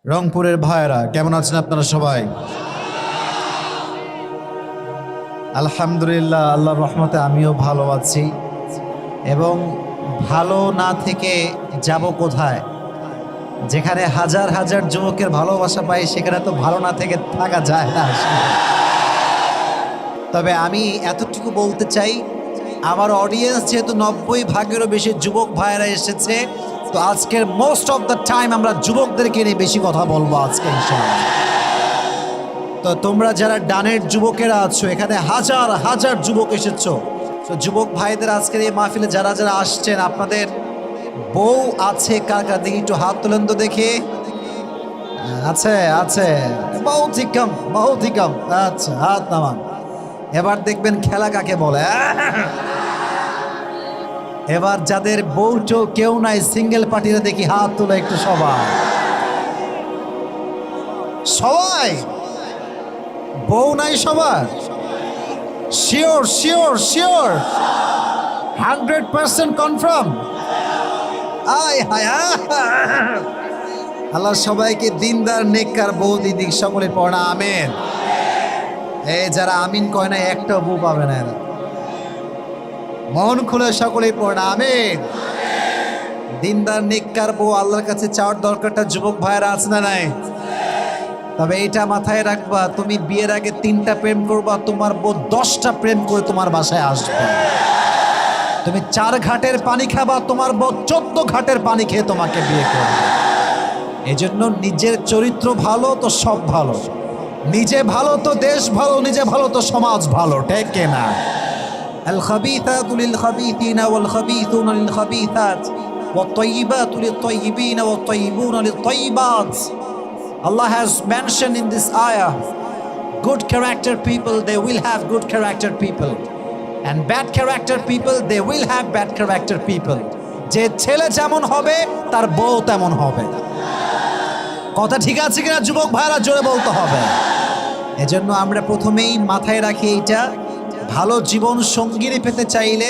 রংপুরের ভাইরা কেমন আছেন আপনারা সবাই? আলহামদুলিল্লাহ, আল্লাহর রহমতে আমিও ভালো আছি। এবং ভালো না থেকে যাব কোথায়? যেখানে হাজার হাজার যুবকের ভালোবাসা পাই সেখানে তো ভালো না থেকে থাকা যায় না। তবে আমি এতটুকু বলতে চাই, আমার অডিয়েন্স যেহেতু 90% বেশি যুবক ভাইরা এসেছে, তো আজকের মোস্ট অফ দ্য টাইম আমরা যুবকদেরকে নিয়ে বেশি কথা বলবো আজকে ইনশাআল্লাহ। তো তোমরা যারা ডানের যুবকেরা আছো, এখানে হাজার হাজার যুবক এসেছো, তো যুবক ভাইদের আজকের এই মাহফিলে যারা যারা আসছেন, আপনাদের বউ আছে কার কার? দেখি একটু হাত তোলেন তো দেখি। আছে আছে, বহুত হি কম। আচ্ছা, হাত নামান। এবার দেখবেন খেলা কাকে বলে। এবার যাদের বউ কেউ নাই, সিঙ্গেল পার্টিরা দেখি হাত তোলে একটু সবাই। সবাই বউ নাই সবার? Sure sure sure 100% confirm? আয় হায়, আল্লাহ সবাইকে দিনদার নেককার বউ দিদিক সকলে পড়া আমিন। এই যারা আমিন কয় না একটাও বউ পাবে না এরা। মন খুলে সকলেই পড়া আমিন। দিনদার নেককার বউ আল্লাহর কাছে চাওয়ার দরকারটা যুবক ভাইয়েরা আছে না নাই? তবে এইটা মাথায় রাখবা, তুমি বিয়ের আগে 3টা প্রেম করবা, তোমার বউ 10টা প্রেম করে তোমার বাসায় আসবে। তুমি 4 ঘাটের পানি খাবা, তোমার বউ 14 ঘাটের পানি খেয়ে তোমাকে বিয়ে করবে। এজন্য নিজের চরিত্র ভালো তো সব ভালো, নিজে ভালো তো দেশ ভালো, নিজে ভালো তো সমাজ ভালো, ঠিক কিনা? আল খাবিথাতু লিল খাবিথিনা ওয়াল খাবিথুনা লিল খাবিথাত ওয়াত তাইয়িবাতু লিত তাইয়িবিনা ওয়াত তাইয়িবুনা লিত তাইয়িবাত। Allah has mentioned in this ayah, good character people, they will have good character people, and bad character people, they will have bad character people. যে ছেলে যেমন হবে তার বউ তেমন হবে। কথা ঠিক আছে কিনা যুবক ভাইরা? জোরে বলতে হবে। এজন্য আমরা প্রথমেই মাথায় রাখি এইটা, ভালো জীবন সঙ্গিনী পেতে চাইলে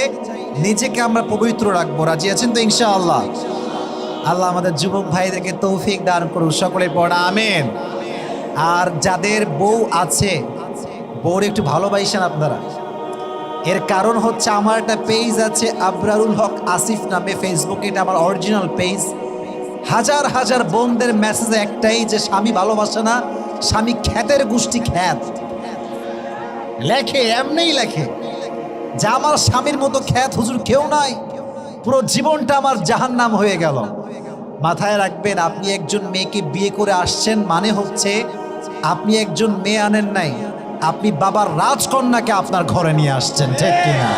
নিজেকে আমরা পবিত্র রাখবো। রাজি আছেন তো ইনশাআল্লাহ? আল্লাহ আমাদের যুবক ভাইদেরকে তৌফিক দান করুন, সকলে পড়া আমিন। আর যাদের বউ আছে, বউর একটু ভালোবাসেন আপনারা। এর কারণ হচ্ছে আমার একটা পেজ আছে আবরারুল হক আসিফ নামে, ফেসবুকে, এটা আমার অরিজিনাল পেজ। হাজার হাজার বোনদের মেসেজ একটাই, যে স্বামী ভালোবাসে না, স্বামী খ্যাতের গোষ্ঠী খ্যাত। লেখে এমনিই লেখে যে আমার স্বামীর মতো খ্যাত হুজুর কেউ নাই, পুরো জীবনটা আমার জাহান্নাম হয়ে গেল। মাথায় রাখবেন, আপনি একজন মেয়েকে বিয়ে করে আসছেন মানে হচ্ছে আপনি একজন মেয়ে আনেন নাই, আপনি বাবার রাজকন্যাকে আপনার ঘরে নিয়ে আসছেন, ঠিক কিনা?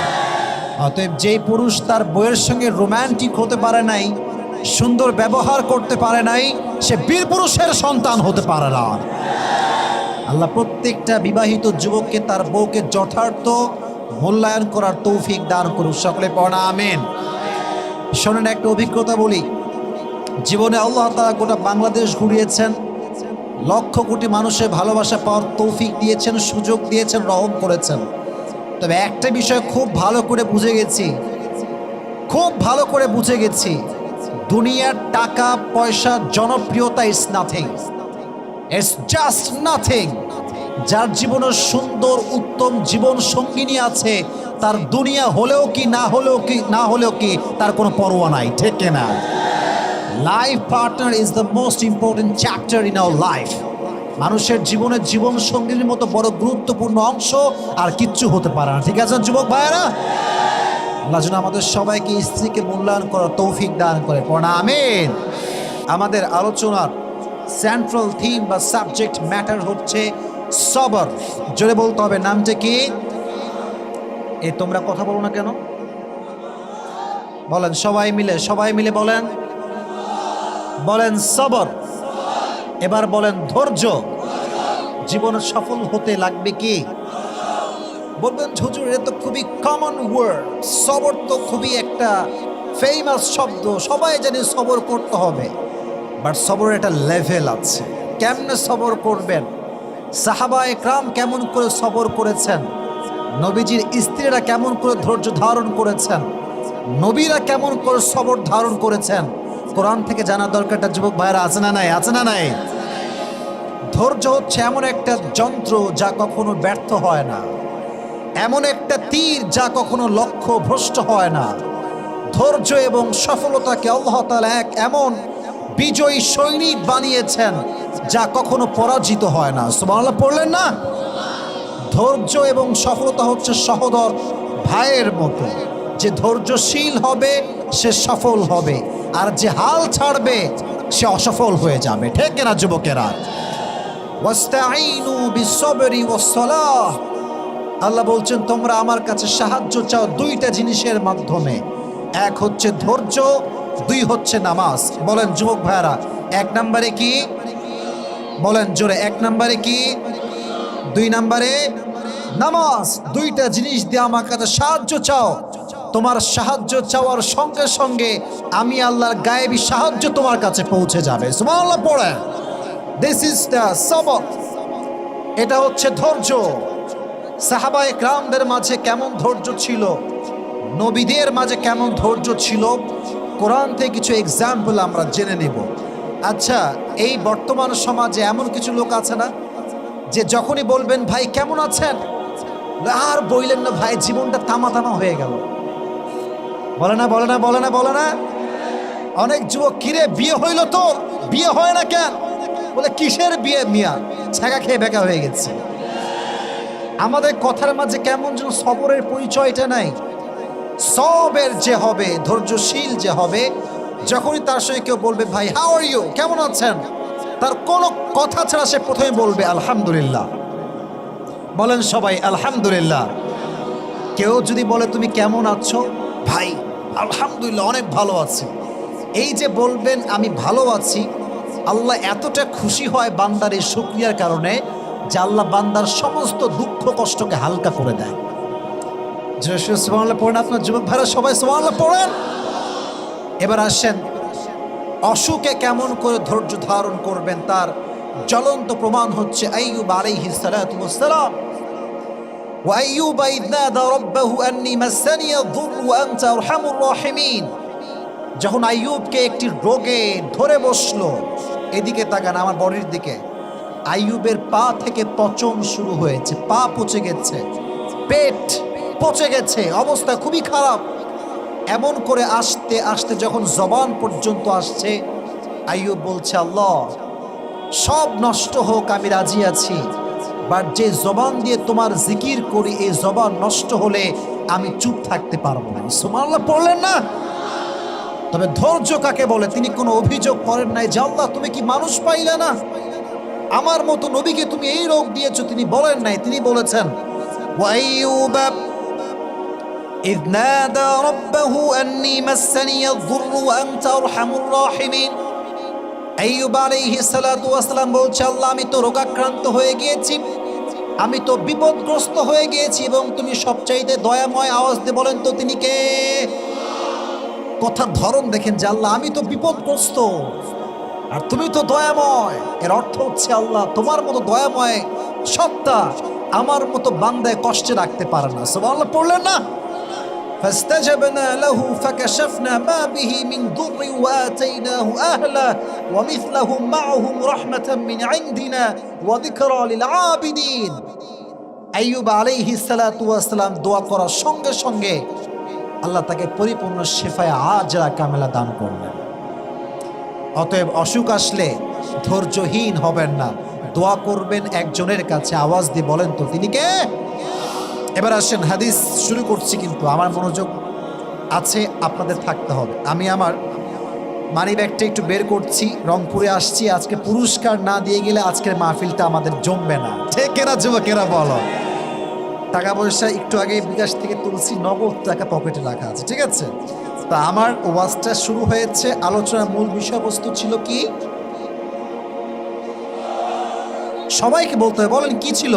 অতএব যেই পুরুষ তার বউয়ের সঙ্গে রোমান্টিক হতে পারে নাই, সুন্দর ব্যবহার করতে পারে নাই, সে বীর পুরুষের সন্তান হতে পারে না। আল্লাহ প্রত্যেকটা বিবাহিত যুবককে তার বউকে যথার্থ মূল্যায়ন করার তৌফিক দান করুন, সকলে পড়া আমিন। শোনেন, একটা অভিজ্ঞতা বলি। জীবনে আল্লাহ তাআলা গোটা বাংলাদেশ ঘুরিয়েছেন, লক্ষ কোটি মানুষের ভালোবাসা পাওয়ার তৌফিক দিয়েছেন, সুযোগ দিয়েছেন, রহম করেছেন। তবে একটা বিষয় খুব ভালো করে বুঝে গেছি, দুনিয়ার টাকা পয়সা জনপ্রিয়তা is nothing, it's just nothing. যার জীবনে সুন্দর উত্তম জীবন সঙ্গিনী আছে, তার দুনিয়া হলেও কি না হলেও কি তার কোনো পরোয়া নাই, ঠিক কিনা? Life partner is the most important chapter in our life. মানুষের জীবনে জীবন সঙ্গিনীর মতো বড় গুরুত্বপূর্ণ অংশ আর কিচ্ছু হতে পারে না, ঠিক আছে যুবক ভাইয়েরা? আল্লাহ যেন আমাদের সবাইকে স্ত্রীকে মূল্যায়ন করার তৌফিক দান করে, পড়া আমিন। আমাদের আলোচনার সেন্ট্রাল থিম বা সাবজেক্ট ম্যাটার হচ্ছে সবর। জোরে বলতে হবে, নামটা কি? তোমরা কথা বলো না কেন? বলেন সবাই মিলে বলেন সবর। এবার বলেন ধৈর্য। জীবনে সফল হতে লাগবে কি? বলবেন হুজুর এটা তো খুবই কমন ওয়ার্ড, সবর তো খুবই একটা ফেমাস শব্দ, সবাই জানে সবর করতে হবে। বাট সবরের একটা লেভেল আছে। কেমনে সবর করবেন? সাহাবা একরাম কেমন করে সবর করেছেন, নবীজির স্ত্রীরা কেমন করে ধৈর্য ধারণ করেছেন, নবীরা কেমন করে সবর ধারণ করেছেন, কোরআন থেকে জানার দরকারটা যুবক ভাইরা আছে না নাই? ধৈর্য হচ্ছে এমন একটা যন্ত্র যা কখনো ব্যর্থ হয় না, এমন একটা তীর যা কখনো লক্ষ্য ভ্রষ্ট হয় না। ধৈর্য এবং সফলতাকে আল্লাহ তাআলা এক এমন বিজয়ী সৈনিক বানিয়েছেন যা কখনো পরাজিত হয় না। সুবহানাল্লাহ পড়লেন না? ধৈর্য এবং সফলতা হচ্ছে সহোদর ভাইয়ের মতো। যে ধৈর্যশীল হবে সে সফল হবে, আর যে হাল ছাড়বে সে অসফল হয়ে যাবে। ঠিক না যুবকেরা? ওয়াস্তাঈনু বিসসবরি ওয়াসসালাহ। আল্লাহ বলছেন তোমরা আমার কাছে সাহায্য চাও দুইটা জিনিসের মাধ্যমে, এক হচ্ছে ধৈর্য, দুই হচ্ছে নামাজ। বলেন যুবক ভাইরা, এক নম্বরে কি? বলেন জোরে, এক নম্বরে কি? দুই নম্বরে নামাজ। দুইটা জিনিস দিয়ে আমার কাছে সাহায্য চাও। তোমার সাহায্য চাওয়ার সঙ্গে সঙ্গে আমি আল্লাহর গায়েবী সাহায্য তোমার কাছে পৌঁছে যাবে। সুবহানাল্লাহ পড়েন। দিস ইজ দ্য সবর। এটা হচ্ছে ধৈর্য। সাহাবায়ে কেরামদের মাঝে কেমন ধৈর্য ছিল, নবীদের মাঝে কেমন ধৈর্য ছিল, কোরআন থেকে কিছু এক্সাম্পল আমরা জেনে নেব। আচ্ছা, এই বর্তমান সমাজে এমন কিছু লোক আছে না যে যখনই বলবেন ভাই কেমন আছেন, আর বললেন না ভাই জীবনটা তামা তামা হয়ে গেল। বলে না বলে না বলে না বলে না? অনেক যুবক, কিরে বিয়ে হইল তোর? বিয়ে হয় না কেন? বলে কিসের বিয়ে মিয়া, ছাগা খেয়ে বেকা হয়ে গেছে। আমাদের কথার মাঝে কেমন যেন সবরের পরিচয়টা নাই। সবের যে হবে, ধৈর্যশীল যে হবে, যখনই তার সঙ্গে কেউ বলবে ভাই হাউ আর ইউ, কেমন আছেন, তার কোনো কথা ছাড়া সে প্রথমে বলবে আলহামদুলিল্লাহ। বলেন সবাই আলহামদুলিল্লাহ। কেউ যদি বলে তুমি কেমন আছো, ভাই আলহামদুলিল্লাহ অনেক ভালো আছি, এই যে বলবেন আমি ভালো আছি, আল্লাহ এতটা খুশি হয় বান্দার এই শুকরিয়ার কারণে যে আল্লাহ বান্দার সমস্ত দুঃখ কষ্টকে হালকা করে দেয়। সুবহানাল্লাহ পড়েন আপনার যুবক ভাইরা, সবাই সুবহানাল্লাহ পড়েন। এবার আসেন অসুখে কেমন করে ধৈর্য ধারণ করবেন তার জ্বলন্ত প্রমাণ হচ্ছে আইয়ুব আলাইহিস সালাতু ওয়াস সালাম। ওয়া আইয়ুবা ইয নাদা রাব্বাহু আন্নী মাসসানি আয-যুররু ওয়া আনতা আরহামুর রাহিমিন। যখন আইয়ুবকে একটি রোগে ধরে বসলো, এদিকে তাকান আমার বডির দিকে, আইয়ুবের পা থেকে পচন শুরু হয়েছে, পা পচে গেছে, পেট পচে গেছে, অবস্থা খুবই খারাপ। এমন করে আসতে আসতে যখন জবান পর্যন্ত আসছে, আইয়ুব বলছে আল্লাহ সব নষ্ট হোক আমি রাজি আছি, বাট যে জবান দিয়ে তোমার জিকির করি এই জবান নষ্ট হলে আমি চুপ থাকতে পারবো না। সুবহানাল্লাহ পড়লেন না? তবে ধৈর্য কাকে বলে? তিনি কোনো অভিযোগ করেন নাই যে আল্লাহ তুমি কি মানুষ পাইলে না, আমার মতো নবীকে তুমি এই রোগ দিয়েছো। তিনি বলেন নাই, তিনি বলেছেন ওয়াইয়ুবা إذ نادى ربه أني مسني الضر وأنت أرحم الراحمين। আইয়ুব আলাইহিস সালাতু ওয়াস সালাম বলছে আল্লাহ আমি তো রোগাক্রান্ত হয়ে গিয়েছি, আমি তো বিপদগ্রস্ত হয়ে গিয়েছি, এবং তুমি সবচাইতে দয়াময়। আওয়াজ দিয়ে বলেন তো তিনি কে? কথার ধরন দেখেন যে আল্লাহ আমি তো বিপদগ্রস্ত আর তুমি তো দয়াময়। এর অর্থ হচ্ছে আল্লাহ তোমার মতো দয়াময় সত্তা আমার মতো বান্দায় কষ্টে রাখতে পারে না। সুবহানাল্লাহ পড়লেন না? فاستجبنا له فكشفنا ما به من ضر وآتيناه أهله ومثلهم معهم رحمة من عندنا وذكرى للعابدين। আইয়ুব আলাইহিস সালাতু ওয়াস সালাম দোয়া করার সঙ্গে সঙ্গে আল্লাহ তাকে পরিপূর্ণ শিফায়ে আজরা কামেলা দান করলেন। অতএব অসুখ আসলে ধৈর্যহীন হবেন না, দোয়া করবেন একজনের কাছে। আওয়াজ দিয়ে বলেন তো তিনি কে? এবার আসেন হাদিস শুরু করছি, কিন্তু আমার মনোযোগ আছে, আপনাদের থাকতে হবে। আমি আমার মানি ব্যাগটা একটু বের করছি, রংপুরে আসছি, আজকে পুরস্কার না দিয়ে গেলে আজকের মাহফিলটা আমাদের জমবে না। ঠিক এরা যুবকেরা বলো? টাকা পয়সা একটু আগে বিকাশ থেকে তুলছি, নগদ টাকা পকেটে রাখা আছে, ঠিক আছে? তা আমার ওয়াজটা শুরু হয়েছে, আলোচনার মূল বিষয়বস্তু ছিল কি? সবাইকে বলতে হবে, বলেন কি ছিল?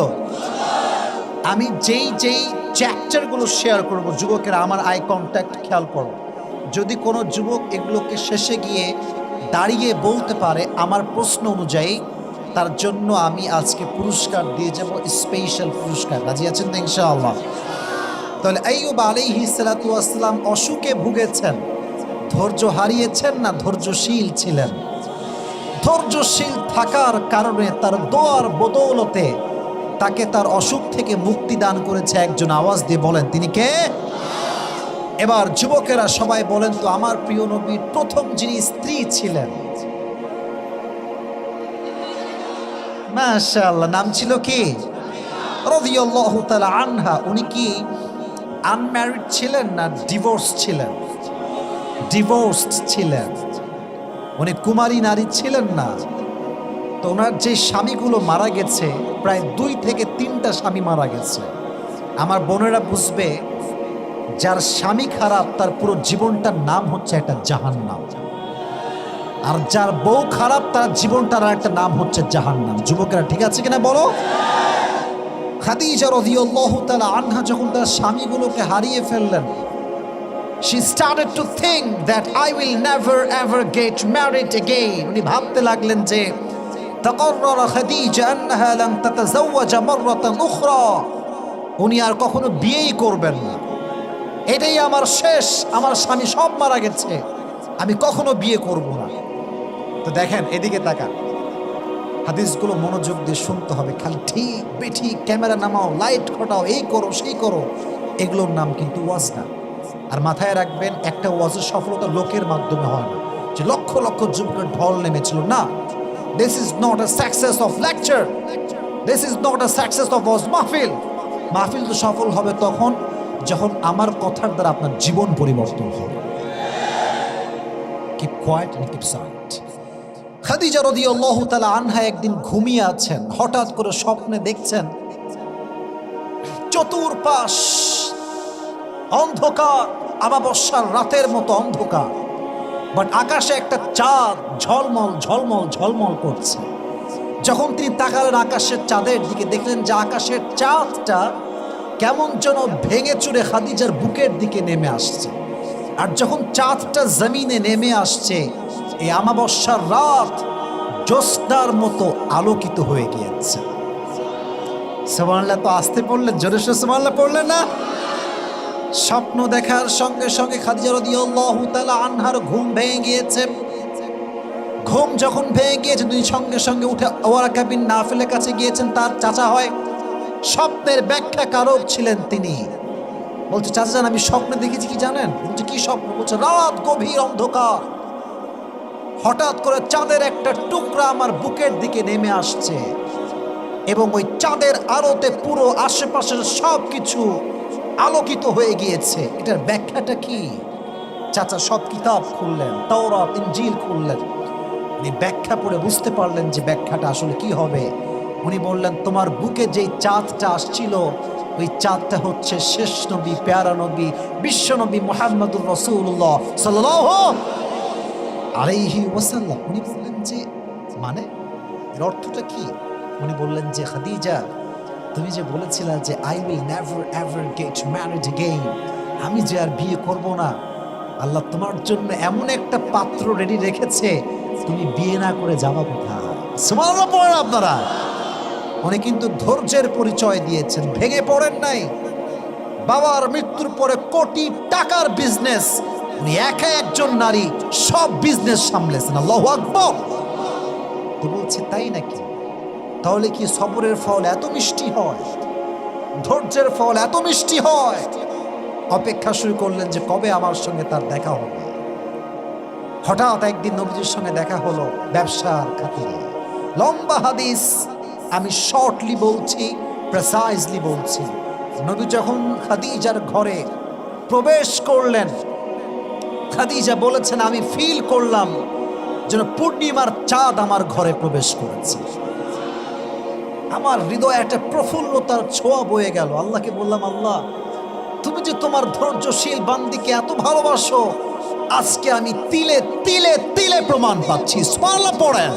আমি যেই যেই চ্যাপ্টারগুলো শেয়ার করব, যুবকেরা আমার আই কন্ট্যাক্ট খেয়াল করো। যদি কোনো যুবক এগুলোকে শেষে গিয়ে দাঁড়িয়ে বলতে পারে আমার প্রশ্ন অনুযায়ী, তার জন্য আমি আজকে পুরস্কার দিয়ে যাব, স্পেশাল পুরস্কার। রাজি আছেন তো ইনশাআল্লাহ? তাহলে আইয়ুব আলাইহিস সালাতু ওয়াস সালাম অসুখে ভুগেছেন, ধৈর্য হারিয়েছেন না ধৈর্যশীল ছিলেন? ধৈর্যশীল থাকার কারণে তার দোয়ার বদৌলতে তাকে তার অসুখ থেকে মুক্তি দান করেছে একজন। আওয়াজ দিয়ে বলেন তিনি কে? এবার যুবকেরা সবাই বলেন তো আমার প্রিয় নবীর প্রথম যিনি স্ত্রী ছিলেন, মাশাআল্লাহ, নাম ছিল কি? রাদিয়াল্লাহু তাআলা আনহা। উনি কি আনম্যারিড ছিলেন না ডিভোর্স ছিলেন? ডিভোর্সড ছিলেন। উনি কুমারী নারী ছিলেন না। তো ওনার যে স্বামীগুলো মারা গেছে, প্রায় 2 থেকে 3টা স্বামী মারা গেছে। আমার বোনেরা বুঝবে, যার স্বামী খারাপ তার পুরো জীবনটার নাম হচ্ছে একটা জাহান্নাম, আর যার বউ খারাপ তার জীবনটার আর একটা নাম হচ্ছে জাহান্নাম। যুবকেরা ঠিক আছে কিনা বলো? খাদিজা রাদিয়াল্লাহু তাআলা আনহা যখন তার স্বামীগুলোকে হারিয়ে ফেললেন, she started to think that I will never ever get married again. উনি ভাবতে লাগলেন যে تقرر خديجة أنها لن تتزوج مرة أخرى. উনি আর কখনো বিয়েই করবেন না। এটাই আমার শেষ, আমার স্বামী সব মারা গেছে, আমি কখনো বিয়ে করব না। তো দেখেন, এদিকে তাকান, হাদিসগুলো মনোযোগ দিয়ে শুনতে হবে। খালি ঠিক বেঠিক, ক্যামেরা নামাও, লাইট ঘটাও, এই করো সেই করো, এগুলোর নাম কিন্তু ওয়াজ না। আর মাথায় রাখবেন, একটা ওয়াজের সফলতা লোকের মাধ্যমে হয় না, যে লক্ষ লক্ষ যুবকের ঢল নেমেছিল না। This is not a success of lecture, this is not a success of ওয়াজ মাহফিল। মাহফিল তো সফল হবে তখন যখন আমার কথার দ্বারা আপনার জীবন পরিবর্তন হবে। Keep quiet and keep silent. Khadija রাদিয়াল্লাহু তাআলা আনহা একদিন ঘুমিয়ে আছেন, হঠাৎ করে স্বপ্নে দেখছেন চতুর্পাশ অন্ধকার, আমাবস্যার রাতের মতো অন্ধকার, বাট আকাশে একটা চাঁদ ঝলমল ঝলমল ঝলমল করছে। যখন তিনি তাকালেন আকাশের চাঁদের দিকে, দেখলেন যে আকাশের চাঁদটা কেমন যেন ভেঙে চুরে খাদিজার বুকের দিকে নেমে আসছে। আর যখন চাঁদটা জমিনে নেমে আসছে, এই আমাবস্যার রাত জ্যোৎস্নার মতো আলোকিত হয়ে গিয়েছে। সুবহানাল্লাহ। তো আসতে পড়লেন, জোরে সুবহানাল্লাহ পড়লেন না? স্বপ্ন দেখার সঙ্গে সঙ্গে খাদিজা রাদিয়াল্লাহু তাআলা আনহার ঘুম ভেঙে গিয়েছে। ঘুম যখন ভেঙে গিয়েছে, তিনি সঙ্গে সঙ্গে উঠে ওয়ারাকা বিন নাফিলের কাছে গিয়েছেন। তার চাচা হয়, স্বপ্নের ব্যাখ্যাকারক ছিলেন তিনি। বলছে, চাচা জান, আমি স্বপ্নে দেখেছি কি জানেন? বলছে, কি স্বপ্ন? বলছে, রাত গভীর অন্ধকার, হঠাৎ করে চাঁদের একটা টুকরা আমার বুকের দিকে নেমে আসছে, এবং ওই চাঁদের আলোতে পুরো আশেপাশের সব কিছু আলোকিত হয়ে গিয়েছে। এটার ব্যাখ্যাটা কি? চাচা সব কিতাব খুললেন, তাওরাত ইনজিল খুললেন। উনি ব্যাখ্যা পড়ে বুঝতে পারলেন যে ব্যাখ্যাটা আসলে কি হবে। উনি বললেন, তোমার বুকে যেই চাঁদটা আসছিল, ওই চাঁদটা হচ্ছে শেষ নবী, প্যারা নবী, বিশ্ব নবী মুহাম্মদুর রাসূলুল্লাহ সাল্লাল্লাহু আলাইহি ওয়াসাল্লাম। উনি বললেন যে মানে এর অর্থটা কি? উনি বললেন যে, খাদিজা, তুমি যে বলেছিলা যে I will never ever get married again, আমি যে আর বিয়ে করব না, আল্লাহ তোমার জন্য এমন একটা পাত্র রেডি রেখেছে, তুমি বিয়ে না করে যাবা কোথায়? সুবহানাল্লাহ পড়েন আপনারা। উনি কিন্তু ধৈর্যের পরিচয় দিয়েছেন, ভেঙে পড়েন নাই। বাবার মৃত্যুর পরে কোটি টাকার বিজনেস, উনি একা একজন নারী সব বিজনেস সামলেছেন। আল্লাহু আকবার। তো বলছে, তাই নাকি? তাহলে কি সবরের ফল এত মিষ্টি হয়? ধৈর্যের ফল এত মিষ্টি হয়? অপেক্ষা শুরু করলেন যে কবে আমার সঙ্গে তার দেখা হবে। হঠাৎ একদিন নবীজির সঙ্গে দেখা হলো ব্যবসার খাতিরে। লম্বা হাদিস, আমি শর্টলি বলছি, প্রেসাইজলি বলছি। নবী যখন খাদিজার ঘরে প্রবেশ করলেন, খাদিজা বলেছেন, আমি ফিল করলাম যেন পূর্ণিমার চাঁদ আমার ঘরে প্রবেশ করেছে। আমার হৃদয়ে একটা প্রফুল্লতার ছোঁয়া বয়ে গেল। আল্লাহকে বললাম, আল্লাহ, তুমি যে তোমার ধৈর্যশীল বান্দিকে এত ভালোবাসো, আজকে আমি তিলে তিলে তিলে প্রমাণ পাচ্ছি। সুবহানাল্লাহ পড়েন।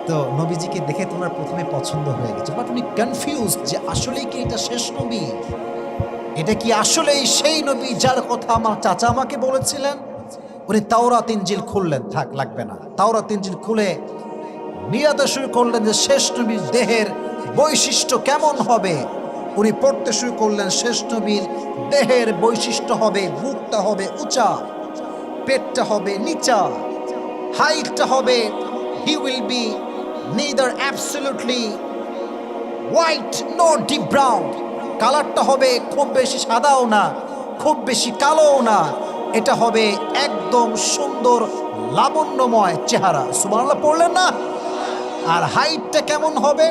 তো নবীজিকে দেখে তোমার প্রথমে পছন্দ হয়ে গেছে, বাট উনি কনফিউজড যে আসলেই কি এটা শেষ নবী? এটা কি আসলেই সেই নবী যার কথা আমার চাচা আমাকে বলেছিলেন? উনি তাওরাত ইনজিল খুললেন, থাক লাগবে না। তাওরাত ইনজিল খুলে নিয়াতে শুরু করলেন যে শেষ নবীর দেহের বৈশিষ্ট্য কেমন হবে। উনি পড়তে শুরু করলেন, শেষ নবীর দেহের বৈশিষ্ট্য হবে, বুকটা হবে উঁচা, পেটটা হবে নিচা, হাইটটা হবে he will be neither absolutely white nor deep brown. কালারটা হবে খুব বেশি সাদাও না, খুব বেশি কালোও না, এটা হবে একদম সুন্দর লাবণ্যময় চেহারা। সুবহানাল্লাহ পড়লেন না? আর হাইটটা কেমন হবে?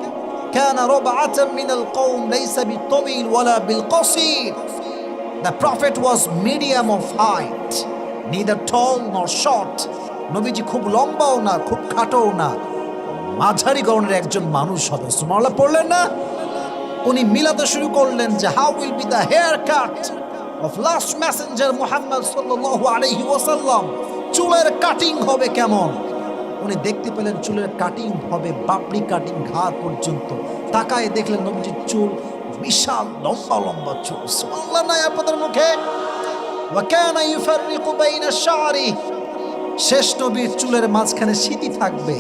কানা রবআতাম মিনাল কওম লাইসা বিতাবিল ওয়ালা বিলকাসির। The prophet was medium of height, neither tall nor short. নবীজি খুব লম্বাও না, খুব খাটোও না, মাঝারি গড়নের একজন মানুষ হবে। সুবহানাল্লাহ পড়লেন না? উনি মিলাতে শুরু করলেন যে how will be the haircut of last messenger Muhammad sallallahu alayhi wasallam. চুলের কাটিং হবে কেমন? উনি দেখতে পেলেন চুলের কাটিং হবে বাপড়ি কাটিং ঘাড় পর্যন্ত। তাকায় দেখলেন নবীজির চুল বিশাল লম্বা লম্বা চুল। সুবহানাল্লাহ নাই আপনাদের মুখে? ওয়া কানা ইউফাররিকু বাইনা শা'রি। শেষ নবীর চুলের মাঝখানে সিঁথি থাকবে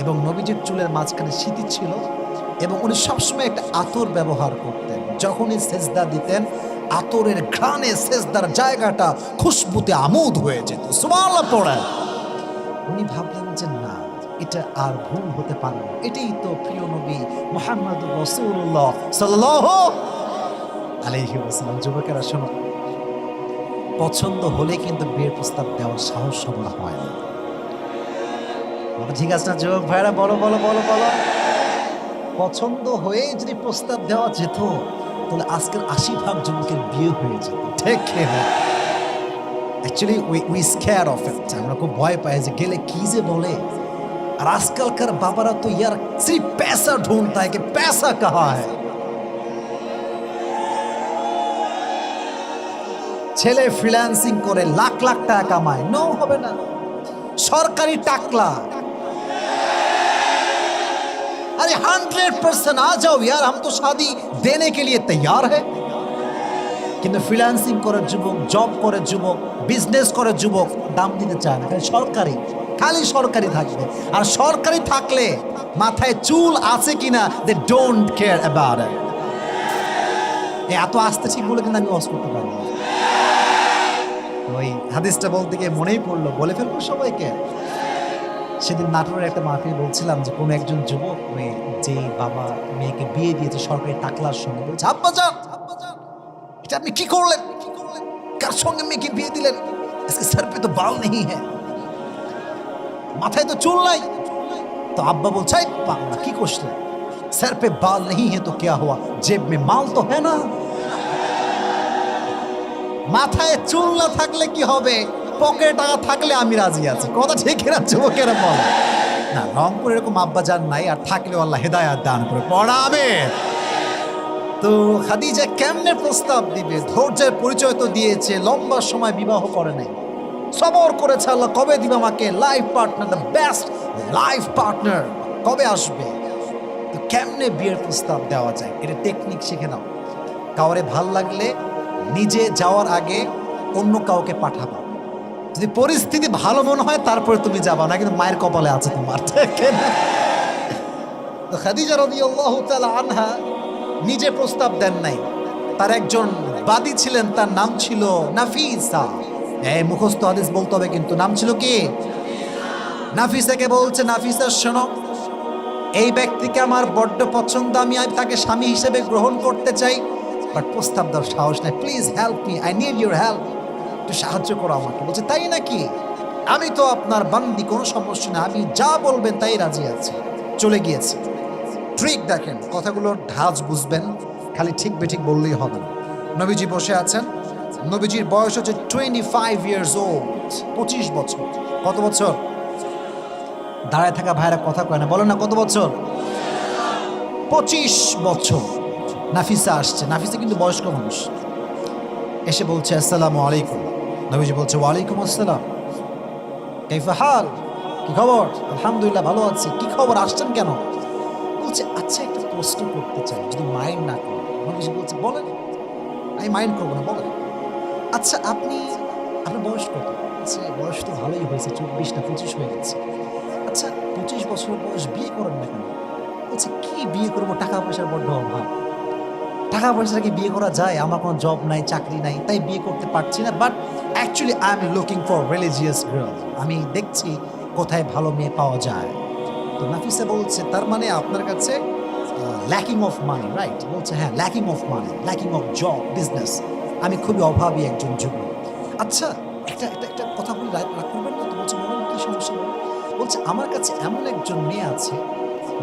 এবং নবীজির চুলের মাঝখানে সিঁথি ছিল এবং উনি সবসময় একটা আতর ব্যবহার করতেন। যখনই সেজদা দিতেন আতরের ঘ্রাণে সেজদার জায়গাটা খুশবুতে আমোদ হয়ে যেত। সুবহানাল্লাহ পড়েন। উনি ভাবলেন যে না, এটা আর ভুল হতে পারে না, এটাই তো প্রিয় নবী মুহাম্মদুর রাসূলুল্লাহ সাল্লাল্লাহু আলাইহি ওয়াসাল্লাম। যুবকেরা শোনো, পছন্দ হলে কিন্তু বিয়ের প্রস্তাব দেওয়ার সাহস সবার হয় না। ঠিক আছে না যুবক ভাইরা? বলো বলো বলো বলো। পছন্দ হয়ে যদি প্রস্তাব দেওয়া যেত তাহলে আজকের 80% যুবকের বিয়ে হয়ে যেত। ঠিক না? Actually we scare of it. আমরা খুব ভয় পাই যে গেলে কি যে বলে। আর আজকালকার বাবারা তো ইয়ার সির্ফ पैसा ढूंढता है कि पैसा कहाँ है। ছেলে ফ্রিল্যান্সিং করে লাখ লাখ টাকা কামায়, নো হবে না। সরকারি টাকলা, अरे 100% आ जाओ यार, हम तो शादी देने के लिए तैयार है। কিন্তু ফ্রিল্যান্সিং করে যুবক, জব করে যুবক, বিজনেস করে যুবক দাম দিতে চায় না। খালি সরকারি থাকবে। আর সরকারি থাকলে মাথায় চুল আছে কিনা they don't care about it. এত আস্তে ঠিক বলে কিন্তু আমি ওয়াজ করতে পারি না। ওই হাদিসটা বলতে গিয়ে মনেই পড়লো, বলে ফেলবো সবাইকে। সেদিন নাটোরের একটা মাহফিল বলছিলাম যে কোনো একজন যুবক ওই যে বাবা মেয়েকে বিয়ে দিয়েছে সরকারি টাকলার সঙ্গে, বলছে আব্বা যান এটা আপনি কি করলেন? কার সঙ্গে মেয়েকে বিয়ে দিলেন? इसके सर पे तो बाल नहीं है, মাথায় তো চুল নাই। তো আব্বা বলছে পাগলা কি করছিলেন? सर पे बाल नहीं है तो क्या हुआ, जेब में माल तो है ना। মাথায় চুল না থাকলে কি হবে? পকেট টাকা থাকলে আমি রাজি আছি। কথা ঠিক না যুবকেরা বলে না? রংপুর এরকম আব্বা জান নাই, আর থাকলে আল্লাহ হেদায়াত দান করে পড়াবে। তো খাদিজা কেমনে প্রস্তাব দিবে? ধৈর্যের পরিচয় তো দিয়েছে, লম্বা সময় বিবাহ করে নাই, সবর করেছে আল্লাহ কবে দিবে আমাকে life partner, the best life partner কবে আসবে। তো কেমনে বিয়ের প্রস্তাব দেওয়া যায় এটা টেকনিক শিখে নাও। কাউরে ভাল লাগলে নিজে যাওয়ার আগে অন্য কাউকে পাঠাবা। যদি পরিস্থিতি ভালো মনে হয় তারপরে তুমি যাবা, না কিন্তু মায়ের কপালে আছে তোমার। তো খাদিজা রাদিয়াল্লাহু তাআলা আনহা নিজে প্রস্তাব দেন নাই, তার একজন বাদী ছিলেন, তার নাম ছিল নাফিসা। এই মুখস্থ হাদিস বলতে হবে কিন্তু। নাম ছিল কি? নাফিসাকে বলছে, নাফিসা শোনো, এই ব্যক্তিকে আমার বড্ড পছন্দ, আমি তাকে স্বামী হিসেবে গ্রহণ করতে চাই, বাট প্রস্তাব দেওয়ার সাহস নাই। Please help me, I need your help, একটু সাহায্য করো আমাকে। বলছে তাই নাকি? আমি তো আপনার বান্দি, কোনো সমস্যা না, আমি যা বলবেন তাই রাজি আছি। চলে গিয়েছে। ট্রিক দেখেন, কথাগুলোর ধাঁচ বুঝবেন, খালি ঠিক বেঠিক বললেই হবে না। নবীজি বসে আছেন, নবীজির বয়স হচ্ছে 25 years old, 25 বছর। কত বছর? দাঁড়ায় থাকা ভাইরা কথা কয় না, বলেন না কত বছর? 25 বছর। নাফিসা আসছে, নাফিসা কিন্তু বয়স্ক মানুষ। এসে বলছে আসসালামু আলাইকুম। নবীজি বলছে ওয়ালাইকুম আসসালাম, কাইফা হাল, কি খবর? আলহামদুলিল্লাহ ভালো আছি। কি খবর, আসছেন কেন? বলছে আচ্ছা একটা প্রশ্ন করতে চাই, যদি মাইন্ড না করেন। নবীজি বলছে বলেন। আমি মাইন্ড করবো না, বলেন। আচ্ছা আপনার বয়স কত? আচ্ছা বয়স তো ভালোই হয়েছে, 24 না 25 হয়ে গেছে। আচ্ছা 25 বছর বয়স, বিয়ে করেন না কেন? বলছে কি বিয়ে করবো, টাকা পয়সার বড্ড অভাব। টাকা পয়সা কি বিয়ে করা যায়? আমার কোনো জব নাই, চাকরি নাই, তাই বিয়ে করতে পারছি না। But actually I am looking for religious girl. আমি দেখছি কোথায় ভালো মেয়ে পাওয়া যায়। তো নাফিসা বলছে তার মানে আপনার কাছে ল্যাকিং অফ মানি, রাইট? বলছে হ্যাঁ, lacking of money, lacking of job, business, আমি খুবই অভাবী একজন যুবক। আচ্ছা, একটা একটা একটা কথা বলে রাগ করবেন না তো? বলছে বলুন কি সমস্যা বলুন। বলছে আমার কাছে এমন একজন মেয়ে আছে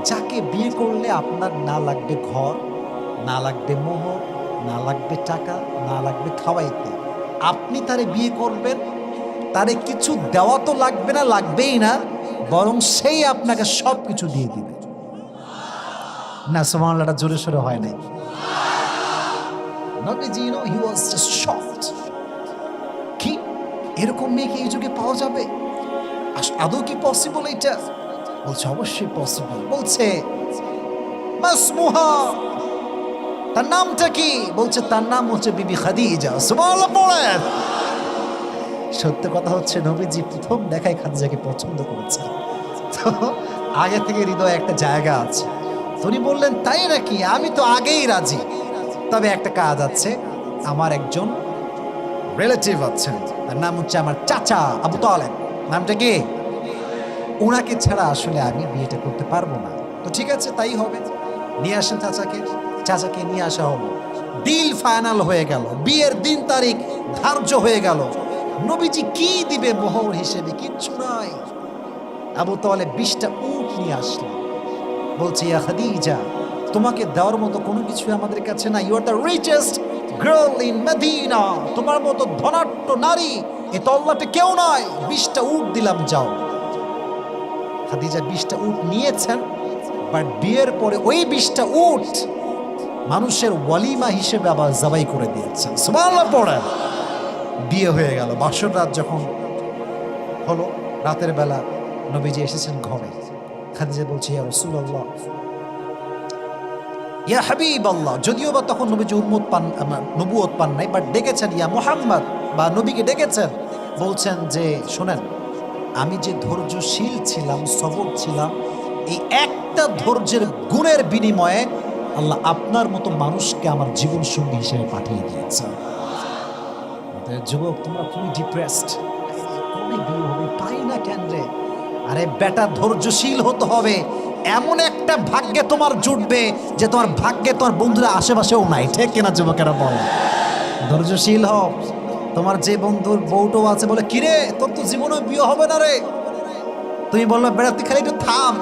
যাকে বিয়ে করলে আপনার না লাগবে ঘর, না লাগবে মোহর, না লাগবে টাকা, না লাগবে খাওয়াইতে। আপনি তারে বিয়ে করবেন, তারে কিছু দেওয়া তো লাগবে না, লাগবেই না, বরং সেই আপনাকে সব কিছু দিয়ে দিবে। না, সুবহানাল্লাহটা জোরে সোরে হয় নাই। নবীজি, হি ওয়াজ জাস্ট শকড। কি এরকম মেয়ে কি এই যুগে পাওয়া যাবে? আদৌ কি পসিবল এটা? বলছে অবশ্যই পসিবল। বলছে মাসমুহা, তার নামটা কি? বলছে তার নাম হচ্ছে বিবি খাদিজা। সুবহানাল্লাহ পড়েন। সত্য কথা হচ্ছে নবীজি প্রথম দেখায় খাদিজাকে পছন্দ করেছেন। তো আগে থেকে হৃদয়ে একটা জায়গা আছে। উনি বললেন তাই নাকি? আমি তো আগেই রাজি, তবে একটা কাজ আছে, আমার একজন রিলেটিভ আছেন, তার নাম হচ্ছে আমার চাচা আবু তালেব। নামটা কি? ওনাকে ছাড়া আসলে আমি বিয়েটা করতে পারবো না। তো ঠিক আছে, তাই হবে, নিয়ে আসেন চাচাকে। চাচাকে নিয়ে আসা হলো, ডিল ফাইনাল হয়ে গেল, বিয়ের দিন তারিখ ধার্য হয়ে গেল। নবীজি কি দিবে মোহর হিসেবে? কিচ্ছু নাই। আবু তালেব 20টা উট নিয়ে আসলো। বলছে ইয়া খাদিজা, তোমাকে দেওয়ার মতো কোনো কিছু আমাদের কাছে নাই। You are the richest girl in Medina. তোমার মতো ধনাঢ্য নারী এ তল্লাটে কেউ নয়। 20টা উট দিলাম, যাও। খাদিজা 20টা উট নিয়েছেন, বাট বিয়ের পরে ওই 20টা উট মানুষের ওয়ালিমা হিসেবে আবার জবাই করে দিয়েছেন। সুবহানাল্লাহ পড়েন। বিয়ে হয়ে গেল। বাসর রাত যখন হলো, রাতের বেলা নবীজি এসেছেন ঘরে। খাদিজা বলছে ইয়া রাসূলুল্লাহ, ইয়া হাবিবাল্লাহ। যদিও বা তখন নবীজি নবুয়ত পান নাই, বাট ডেকেছেন ইয়া মুহাম্মদ, বা নবীকে ডেকেছেন। বলছেন যে শোনেন, আমি যে ধৈর্যশীল ছিলাম, সবর ছিলাম, এই একটা ধৈর্যের গুণের বিনিময়ে আল্লাহ আপনার মতো মানুষকে আমার জীবন সঙ্গী হিসেবে পাঠিয়ে দিয়েছেন। যুবক, তোমরা খুবই ডিপ্রেসড, কবে বিয়ে হবে, পাই না কেন রে? আরে বেটা, ধৈর্যশীল হতে হবে। এমন একটা ভাগ্যে তোমার জুটবে যে তোমার ভাগ্যে তোমার বন্ধুরা আশেপাশেও নাই। ঠিক কিনা যুবকেরা বল? ধৈর্যশীল হও। তোমার যে বন্ধুর বউটো আছে বলে কিরে তোর তো জীবনে বিয়ে হবে না রে, তুমি বললো বেড়া তুই খালি একটু থাম,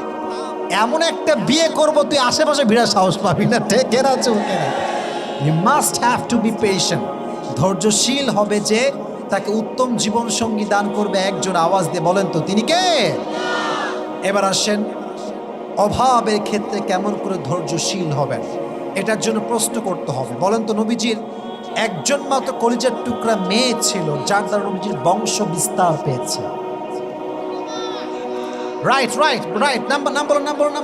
এমন একটা বিয়ে করবো তুই আশেপাশে ভিড়ার সাহস পাবি না। ঠিক কিনা যুবকেরা? You must have to be patient. ধৈর্যশীল হবে যে তাকে উত্তম জীবন সঙ্গী দান করবে একজন। আওয়াজ দিয়ে বলেন তো তিনি কে? এবার আসেন, অভাবের ক্ষেত্রে কেমন করে ধৈর্যশীল হবেন এটার জন্য প্রশ্ন করতে হবে। বলেন তো, নবীজির একজন মাত্র কলিজার টুকরা মেয়ে ছিল যার দ্বারা নবীজির বংশ বিস্তার পেয়েছে। রাইট রাইট রাইট, নাম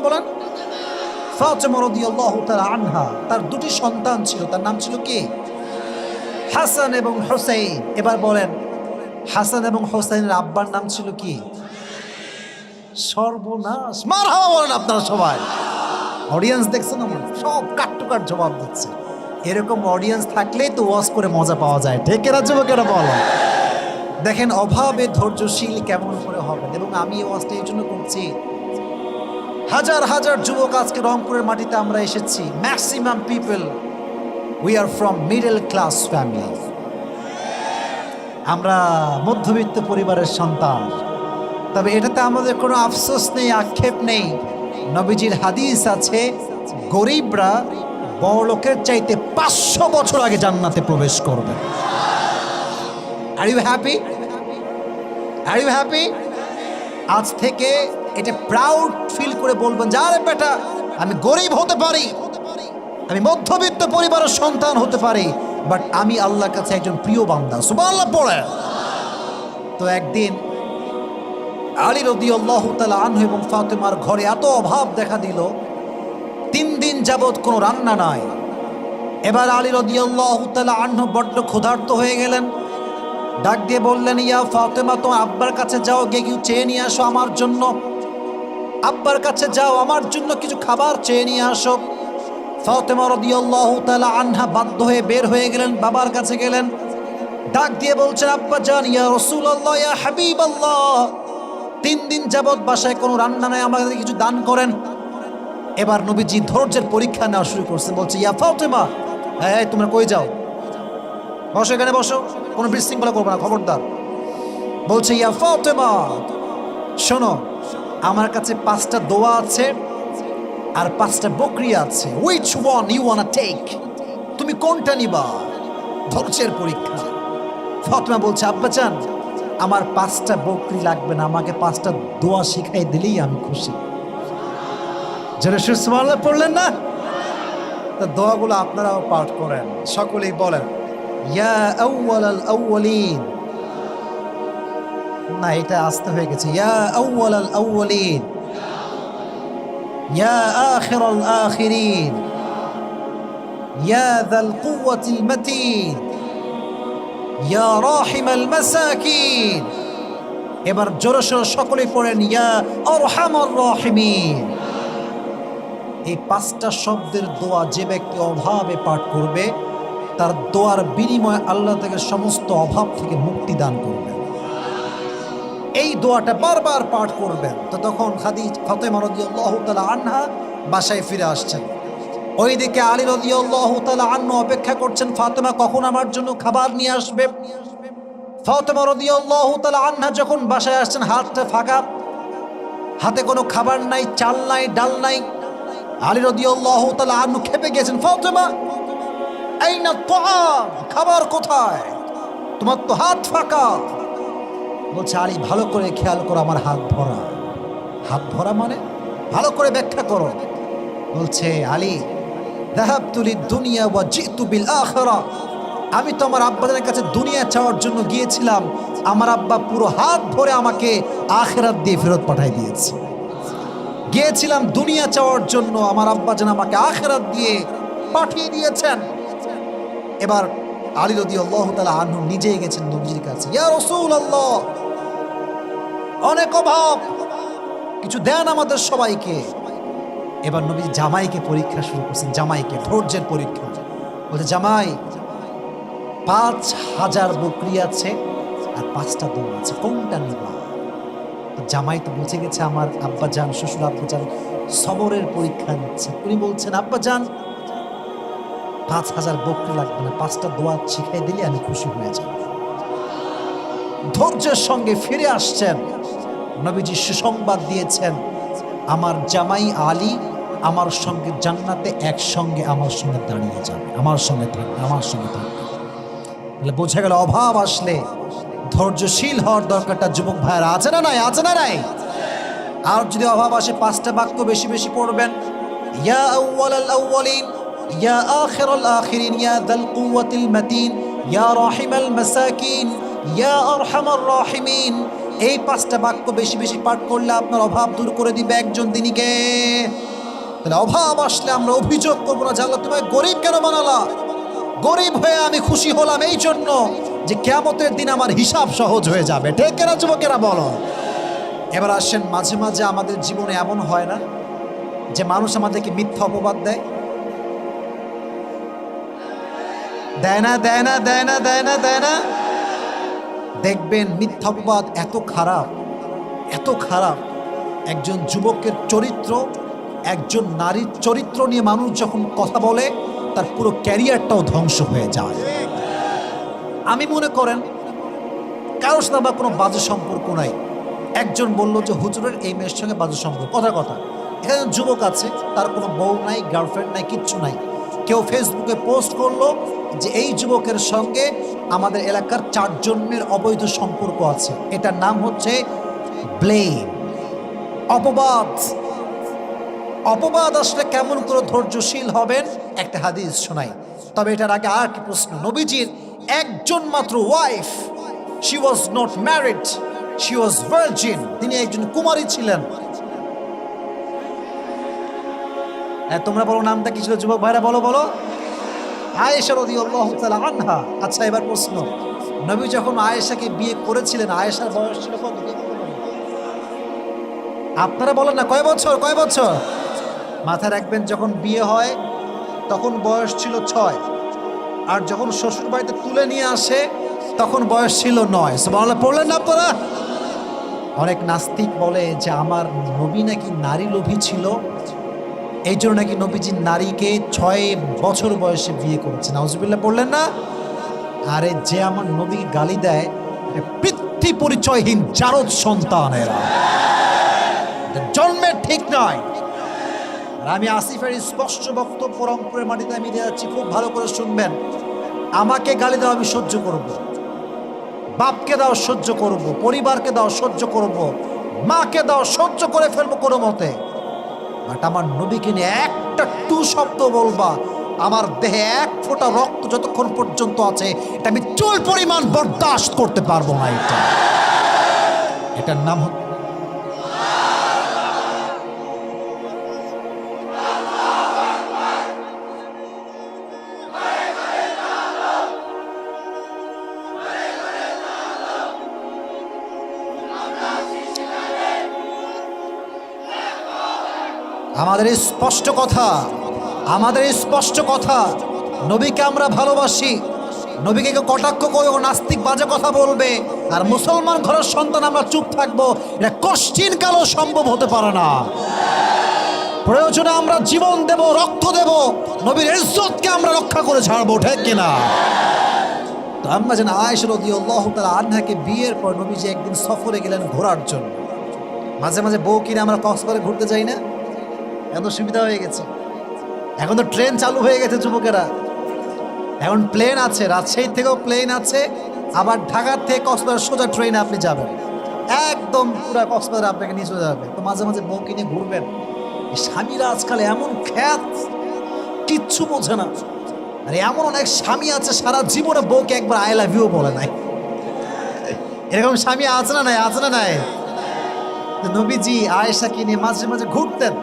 বলেন। ফাতেমা রাদিয়াল্লাহু তাআলা আনহা, তার দুটি সন্তান ছিল। তার নাম ছিল কি? হাসান এবং হোসেন। এবার বলেন, হাসান এবং হোসেনের আব্বার নাম ছিল কি? সর্বনাশ। মারহাবা বলেন আপনারা সবাই। অডিয়েন্স দেখছেন আমার সব কাট টু কাট জবাব দিচ্ছে। এরকম অডিয়েন্স থাকলেই তো ওয়াজ করে মজা পাওয়া যায়। ঠিক কিনা যুবকেরা বলো? দেখেন অভাবে ধৈর্যশীল কেমন করে হবে। এবং আমি এই ওয়াজটা এই জন্য করছি, হাজার হাজার যুবক আজকে রংপুরের মাটিতে আমরা এসেছি। Maximum people we are from middle class family. আমরা মধ্যবিত্ত পরিবারের সন্তান। তবে এটাতে আমাদের কোনো আফসোস নেই, আক্ষেপ নেই। নবীজির হাদিস আছে, গরিবরা বড়লোকের চাইতে 500 বছর আগে জান্নাতে প্রবেশ করবে। Are you happy? Are you happy? আজ থেকে এটা প্রাউড ফিল করে বলবেন যে আরে বেটা, আমি গরিব হতে পারি, আমি মধ্যবিত্ত পরিবারের সন্তান হতে পারি, বাট আমি আল্লাহর কাছে একজন প্রিয় বান্দা। সুবহানাল্লাহ পড়ে। তো একদিন আলী রাদিয়াল্লাহু তাআলা আনহু এবং ফাতেমার ঘরে এত অভাব দেখা দিল, 3 দিন যাবত কোনো রান্না নাই। এবার আলী রাদিয়াল্লাহু তাআলা আনহু বড্ড ক্ষুধার্ত হয়ে গেলেন। ডাক দিয়ে বললেন, ইয়া ফাতেমা, তো আব্বার কাছে যাও, গিয়ে কিছু চেয়ে নিয়ে আসো আমার জন্য। আব্বার কাছে যাও, আমার জন্য কিছু খাবার চেয়ে নিয়ে আসো। ফাতেমা রাদিয়াল্লাহু তাআলা আনহা বাধ্য হয়ে বের হয়ে গেলেন, বাবার কাছে গেলেন। ডাক দিয়ে বলছেন, আব্বা জান, ইয়া রাসূলুল্লাহ, ইয়া হাবিবাল্লাহ, 3 দিন যাবৎ বাসায় কোনো রান্না নাই, আমাদের কিছু দান করেন। এবার নবীজি ধৈর্যের পরীক্ষা নেওয়া শুরু করছেন। বলছে, ইয়া ফাতেমা, এই তোমরা কই যাও? বসো, এখানে বসো, কোনো বিশৃঙ্খলা করবে না, খবরদার। বলছে, ইয়া ফাতেমা, শোনো, আমার কাছে 5টা দোয়া আছে আর 5টা বকরি আছে। Which one you wanna take? তুমি কোনটা নিবা? ধৈর্যের পরীক্ষা। ফাতেমা বলছে, আব্বাজান, আমার 5টা বকরি লাগবে না, আমাকে 5টা দোয়া শিখাই দিলেই আমি খুশি। যারা সুবহানাল্লাহ পড়লেন না, তা দোয়াগুলো আপনারাও পাঠ করেন, সকলেই বলেন, ইয়া আউয়ালাল আউয়ালিন। না, এটা আসতে হয়ে গেছে। ইয়া আউয়ালাল আউয়ালিন, ইয়া আখিরাল আখিরিন, ইয়া যাল কুওয়াতিল মাতিন, ইয়া রাহিমাল মাসাকিন। এবার জোরে সোরে সকলেই পড়েন, ইয়া আরহামার রাহিমিন। এই 5টা শব্দের দোয়া যে ব্যক্তি অভাবে পাঠ করবে, তার দোয়ার বিনিময়ে আল্লাহ থেকে সমস্ত অভাব থেকে মুক্তি দান করবেন। এই দোয়াটা বারবার পাঠ করবেন। তো তখন ফাতেমা রাদিয়াল্লাহু তাআলা আনহা বাসায় ফিরে আসছেন। ওইদিকে আলী রাদিয়াল্লাহু তাআলা আনহু অপেক্ষা করছেন, ফাতেমা কখন আমার জন্য খাবার নিয়ে আসবে। ফাতেমা রাদিয়াল্লাহু তাআলা আনহা যখন বাসায় আসছেন, হাতটা ফাঁকা, হাতে কোনো খাবার নাই, চাল নাই, ডাল নাই। আলী রাদিয়াল্লাহু তাআলা আনহু খেপে গেছেন, ফাতেমা আইনা তাআম, খাবার কোথায়? তোমার তো হাত ফাঁকা। বলছে, আলী ভালো করে খেয়াল করো, আমার হাত ভরা। হাত ভরা মানে? ভালো করে ব্যাখ্যা করো। বলছে, আলী, যাহাবতু লিদ-দুনিয়া ওয়া জিতু বিল আখিরা। আমি তো আমার আব্বাদের কাছে দুনিয়া চাওয়ার জন্য গিয়েছিলাম, আমার আব্বা পুরো হাত ভরে আমাকে আখিরাত দিয়ে ফেরত পাঠিয়ে দিয়েছে। গিয়েছিলাম দুনিয়া চাওয়ার জন্য, আমার আব্বা যেন আমাকে আখিরাত দিয়ে পাঠিয়ে দিয়েছেন। এবার আলী রাদিয়াল্লাহু তাআলা আনহু নিজেই গেছেন নবীজির কাছে, ইয়া রাসূলুল্লাহ, অনেক অভাব, কিছু দেন আমাদের সবাইকে। এবার নবীজি জামাইকে পরীক্ষা শুরু করছেন, জামাইকে ধৈর্যের পরীক্ষা। বলছে, জামাই, 5000 বকরি আছে আর 5টা দোয়া আছে, কোনটা নিবা? জামাই তো বুঝে গেছে আমার আব্বাজান, শ্বশুর আব্বাজান সবরের পরীক্ষা নিচ্ছে। উনি বলছেন, আব্বাজান, 5000 বকরি লাগবে না, 5টা দোয়া শিখাই দিলে আমি খুশি হয়ে যাব। ধৈর্যের সঙ্গে ফিরে আসছেন। নবীজি সুসংবাদ দিয়েছেন, আমার জামাই আলী আমার সঙ্গে জান্নাতে একসঙ্গে আমার সঙ্গে দাঁড়িয়ে যাবে, আমার সঙ্গে থাকবে, আমার সঙ্গে থাকবে। তাহলে বোঝা গেল অভাব আসলে ধৈর্যশীল হওয়ার দরকারটা যুবক ভাইয়েরা আছে না নাই? আছে না নাই? আর যদি অভাব আসে, 5টা বাক্য বেশি বেশি পড়বেন। ইয়া আউয়ালাল আউয়ালিন, ইয়া আখিরাল আখিরিন, ইয়া যাল কুওয়াতিল মাতিন, ইয়া রাহিমাল মাসাকিন, ইয়া আরহামার রাহিমিন। এই 5টা বাক্য বেশি বেশি পাঠ করলে আপনার অভাব দূর করে দিবে একজন দিনীকে। তাহলে অভাব আসলে আমরা অভিযোগ করবো না, জানলা তোমায় গরিব কেন বানালা? গরিব হয়ে আমি খুশি হলাম এই জন্য যে কিয়ামতের দিন আমার হিসাব সহজ হয়ে যাবে। ঠিক কেনা যুবকেরা বলো? এবার আসেন, মাঝে মাঝে আমাদের জীবনে এমন হয় না যে মানুষ আমাদেরকে মিথ্যা অপবাদ দেয়? দেয় না, দেয় না, দেয় না, দেয় না, দেয় না? দেখবেন মিথ্যা অপবাদ এত খারাপ, এত খারাপ। একজন যুবকের চরিত্র, একজন নারীর চরিত্র নিয়ে মানুষ যখন কথা বলে, তার পুরো ক্যারিয়ারটাও ধ্বংস হয়ে যায়। আমি মনে করেন কারোর সাথে আমার কোনো বাজে সম্পর্ক নাই। একজন বলল যে হুজুরের এই মেয়ের সঙ্গে বাজে সম্পর্ক, কথা কথা। এখানে যুবক আছে, তার কোনো বউ নাই, গার্লফ্রেন্ড নাই, কিচ্ছু নাই। কেউ ফেসবুকে পোস্ট করলো যে এই যুবকের সঙ্গে আমাদের এলাকার 4 জনের অবৈধ সম্পর্ক আছে। এটার নাম হচ্ছে ব্লেম, অপবাদ। অপবাদ আসলে কেমন করে ধৈর্যশীল হবেন একটা হাদিস শোনাই। তবে এটার আগে আর কি প্রশ্ন, নবীজির একজন মাত্র wife, she was not married, she was virgin, তিনি একজন কুমারী ছিলেন। তোমরা বলো নামটা কি ছিল যুবক ভাইরা? বলো বলো। আয়েশা রাদিয়াল্লাহু তাআলা আনহা। আচ্ছা, এবার প্রশ্ন, নবী যখন আয়েশাকে বিয়ে করেছিলেন, আয়েশার বয়স ছিল কত? আপনারা বলেন না, কয় বছর? কয় বছর? মাথায় রাখবেন, যখন বিয়ে হয় তখন বয়স ছিল 6, আর যখন শ্বশুর বাড়িতে তুলে নিয়ে আসে তখন বয়স ছিল 9। সুবহানাল্লাহ পড়লেন না আপনারা? অনেক নাস্তিক বলে যে আমার নবী নাকি নারী লোভী ছিল, এই জন্য নাকি নবীজি নারীকে 6 বছর বয়সে বিয়ে করেছে। নাউজুবিল্লাহ বললেন না? আরে যে আমার নবীকে গালি দেয় পিতৃ পরিচয়হীন জারদ সন্তানেরা, জন্মের ঠিক নয়। আর আমি আসিফের স্পষ্ট বক্তব্য রংপুরের মাটিতে আমি দিয়ে যাচ্ছি, খুব ভালো করে শুনবেন। আমাকে গালি দাও আমি সহ্য করব, বাপকে দাও সহ্য করব, পরিবারকে দাও সহ্য করব, মাকে দাও সহ্য করে ফেলবো কোনো মতে। বাট আমার নবীকে নিয়ে একটা টু শব্দ বলবা, আমার দেহে 1 ফোঁটা রক্ত যতক্ষণ পর্যন্ত আছে এটা আমি চুল পরিমাণ বরদাস্ত করতে পারবো না। এটার নাম আমাদের স্পষ্ট কথা, আমাদের স্পষ্ট কথা, নবীকে আমরা ভালোবাসি। নবীকে কেউ কটাক্ষ করে ও নাস্তিক বাজে কথা বলবে আর মুসলমান ঘরের সন্তান আমরা চুপ থাকবো, এটা কোশ্চিন কালও সম্ভব হতে পারে না। প্রয়োজনে আমরা জীবন দেব, রক্ত দেব, নবীর ইজ্জতকে আমরা রক্ষা করে ছাড়বো, ঠিক কিনা? তো আমরা যেন আয়েশা রাদিয়াল্লাহু তাআলা আনহাকে বিয়ের পর নবীজি একদিন সফরে গেলেন ঘোরার জন্য। মাঝে মাঝে বউ কিনে আমরা কক্সবাজারে ঘুরতে যাই না? এত সুবিধা হয়ে গেছে, এখন তো ট্রেন চালু হয়ে গেছে যুবকেরা, এখন প্লেন আছে, রাজশাহী থেকেও প্লেন আছে, আবার ঢাকার থেকে কক্সবাজার সোজা ট্রেনে আপনি যাবেন, একদম পুরা কক্সবাজার আপনাকে নিয়ে চলে যাবে। তো মাঝে মাঝে বউ কিনে ঘুরবেন। স্বামীরা আজকাল এমন খ্যাত, কিচ্ছু বোঝে না। আর এমন অনেক স্বামী আছে সারা জীবনে বউকে একবার আই লাভ ইউ বলে নাই। এরকম স্বামী আছে না নাই? আছে না নাই? নবীজি আয়েশাকে নিয়ে মাঝে মাঝে ঘুরতেন।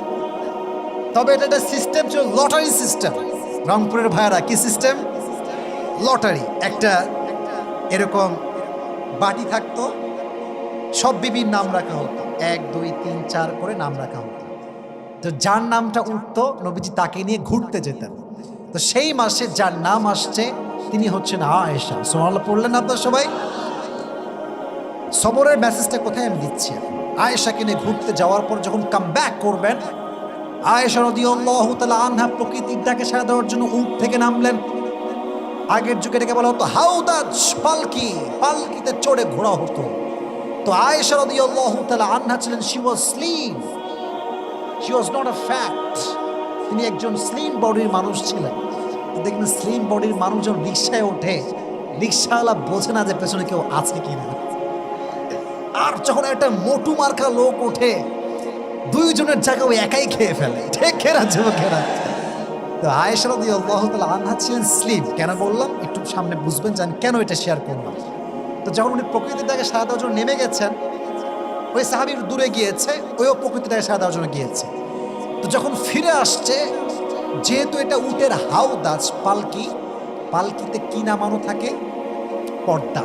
তবে এটা একটা সিস্টেম ছিল, লটারি সিস্টেম। রংপুরের ভাইয়ারা কি সিস্টেম? লটারি। একটা এরকম বাটি থাকতো, সব বিবির নাম রাখা হতো, 1 2 3 4 করে নাম রাখা হতো। তো যার নামটা উঠতো নবীজি তাকে নিয়ে ঘুরতে যেতেন। তো সেই মাসে যার নাম আসছে তিনি হচ্ছেন আয়েশা। সুবহানাল্লাহ পড়লেন আপনারা সবাই? সবরের মেসেজটা কোথায় আমি দিচ্ছি? আয়েশাকে নিয়ে ঘুরতে যাওয়ার পর যখন কাম ব্যাক করবেন, আয়েশা রাদিয়াল্লাহু তাআলা আনহা প্রকৃতির ডাকে সাড়া দেওয়ার জন্য উট থেকে নামলেন। আগের যুগে এটাকে বলা হতো হাউদাজ, পালকি, পালকিতে চড়ে ঘোরা হতো। তো আয়েশা রাদিয়াল্লাহু তাআলা আনহা ছিলেন, she was slim, she was not a fat. তিনি একজন স্লিম বডির মানুষ ছিলেন। দেখবেন স্লিম বডির মানুষ যখন রিক্সায় ওঠে, রিক্সাওয়ালা বোঝে না যে পেছনে কেউ আছে কিনা। আর যখন একটা মোটু মার্কা লোক ওঠে, দুইজনের জায়গা ওই একাই খেয়ে ফেলে, ঠিক খেরা যুবকেরা। তো আয়েশা রাদিয়াল্লাহু তাআলা আনহা ছিলেন স্লিম। কেন বললাম একটু সামনে বুঝবেন, জান কেন এটা শেয়ার করলাম। তো যখন উনি প্রকৃতির দাগে সাড়া দেওয়ার জন্য নেমে গেছেন, ওই সাহাবীর দূরে গিয়েছে, ওইও প্রকৃতির দাগে সাড়া দেওয়ার জন্য গিয়েছে। তো যখন ফিরে আসছে, যেহেতু এটা উটের হাউদাজ, পালকি, পালকিতে কি নামানো থাকে? পর্দা।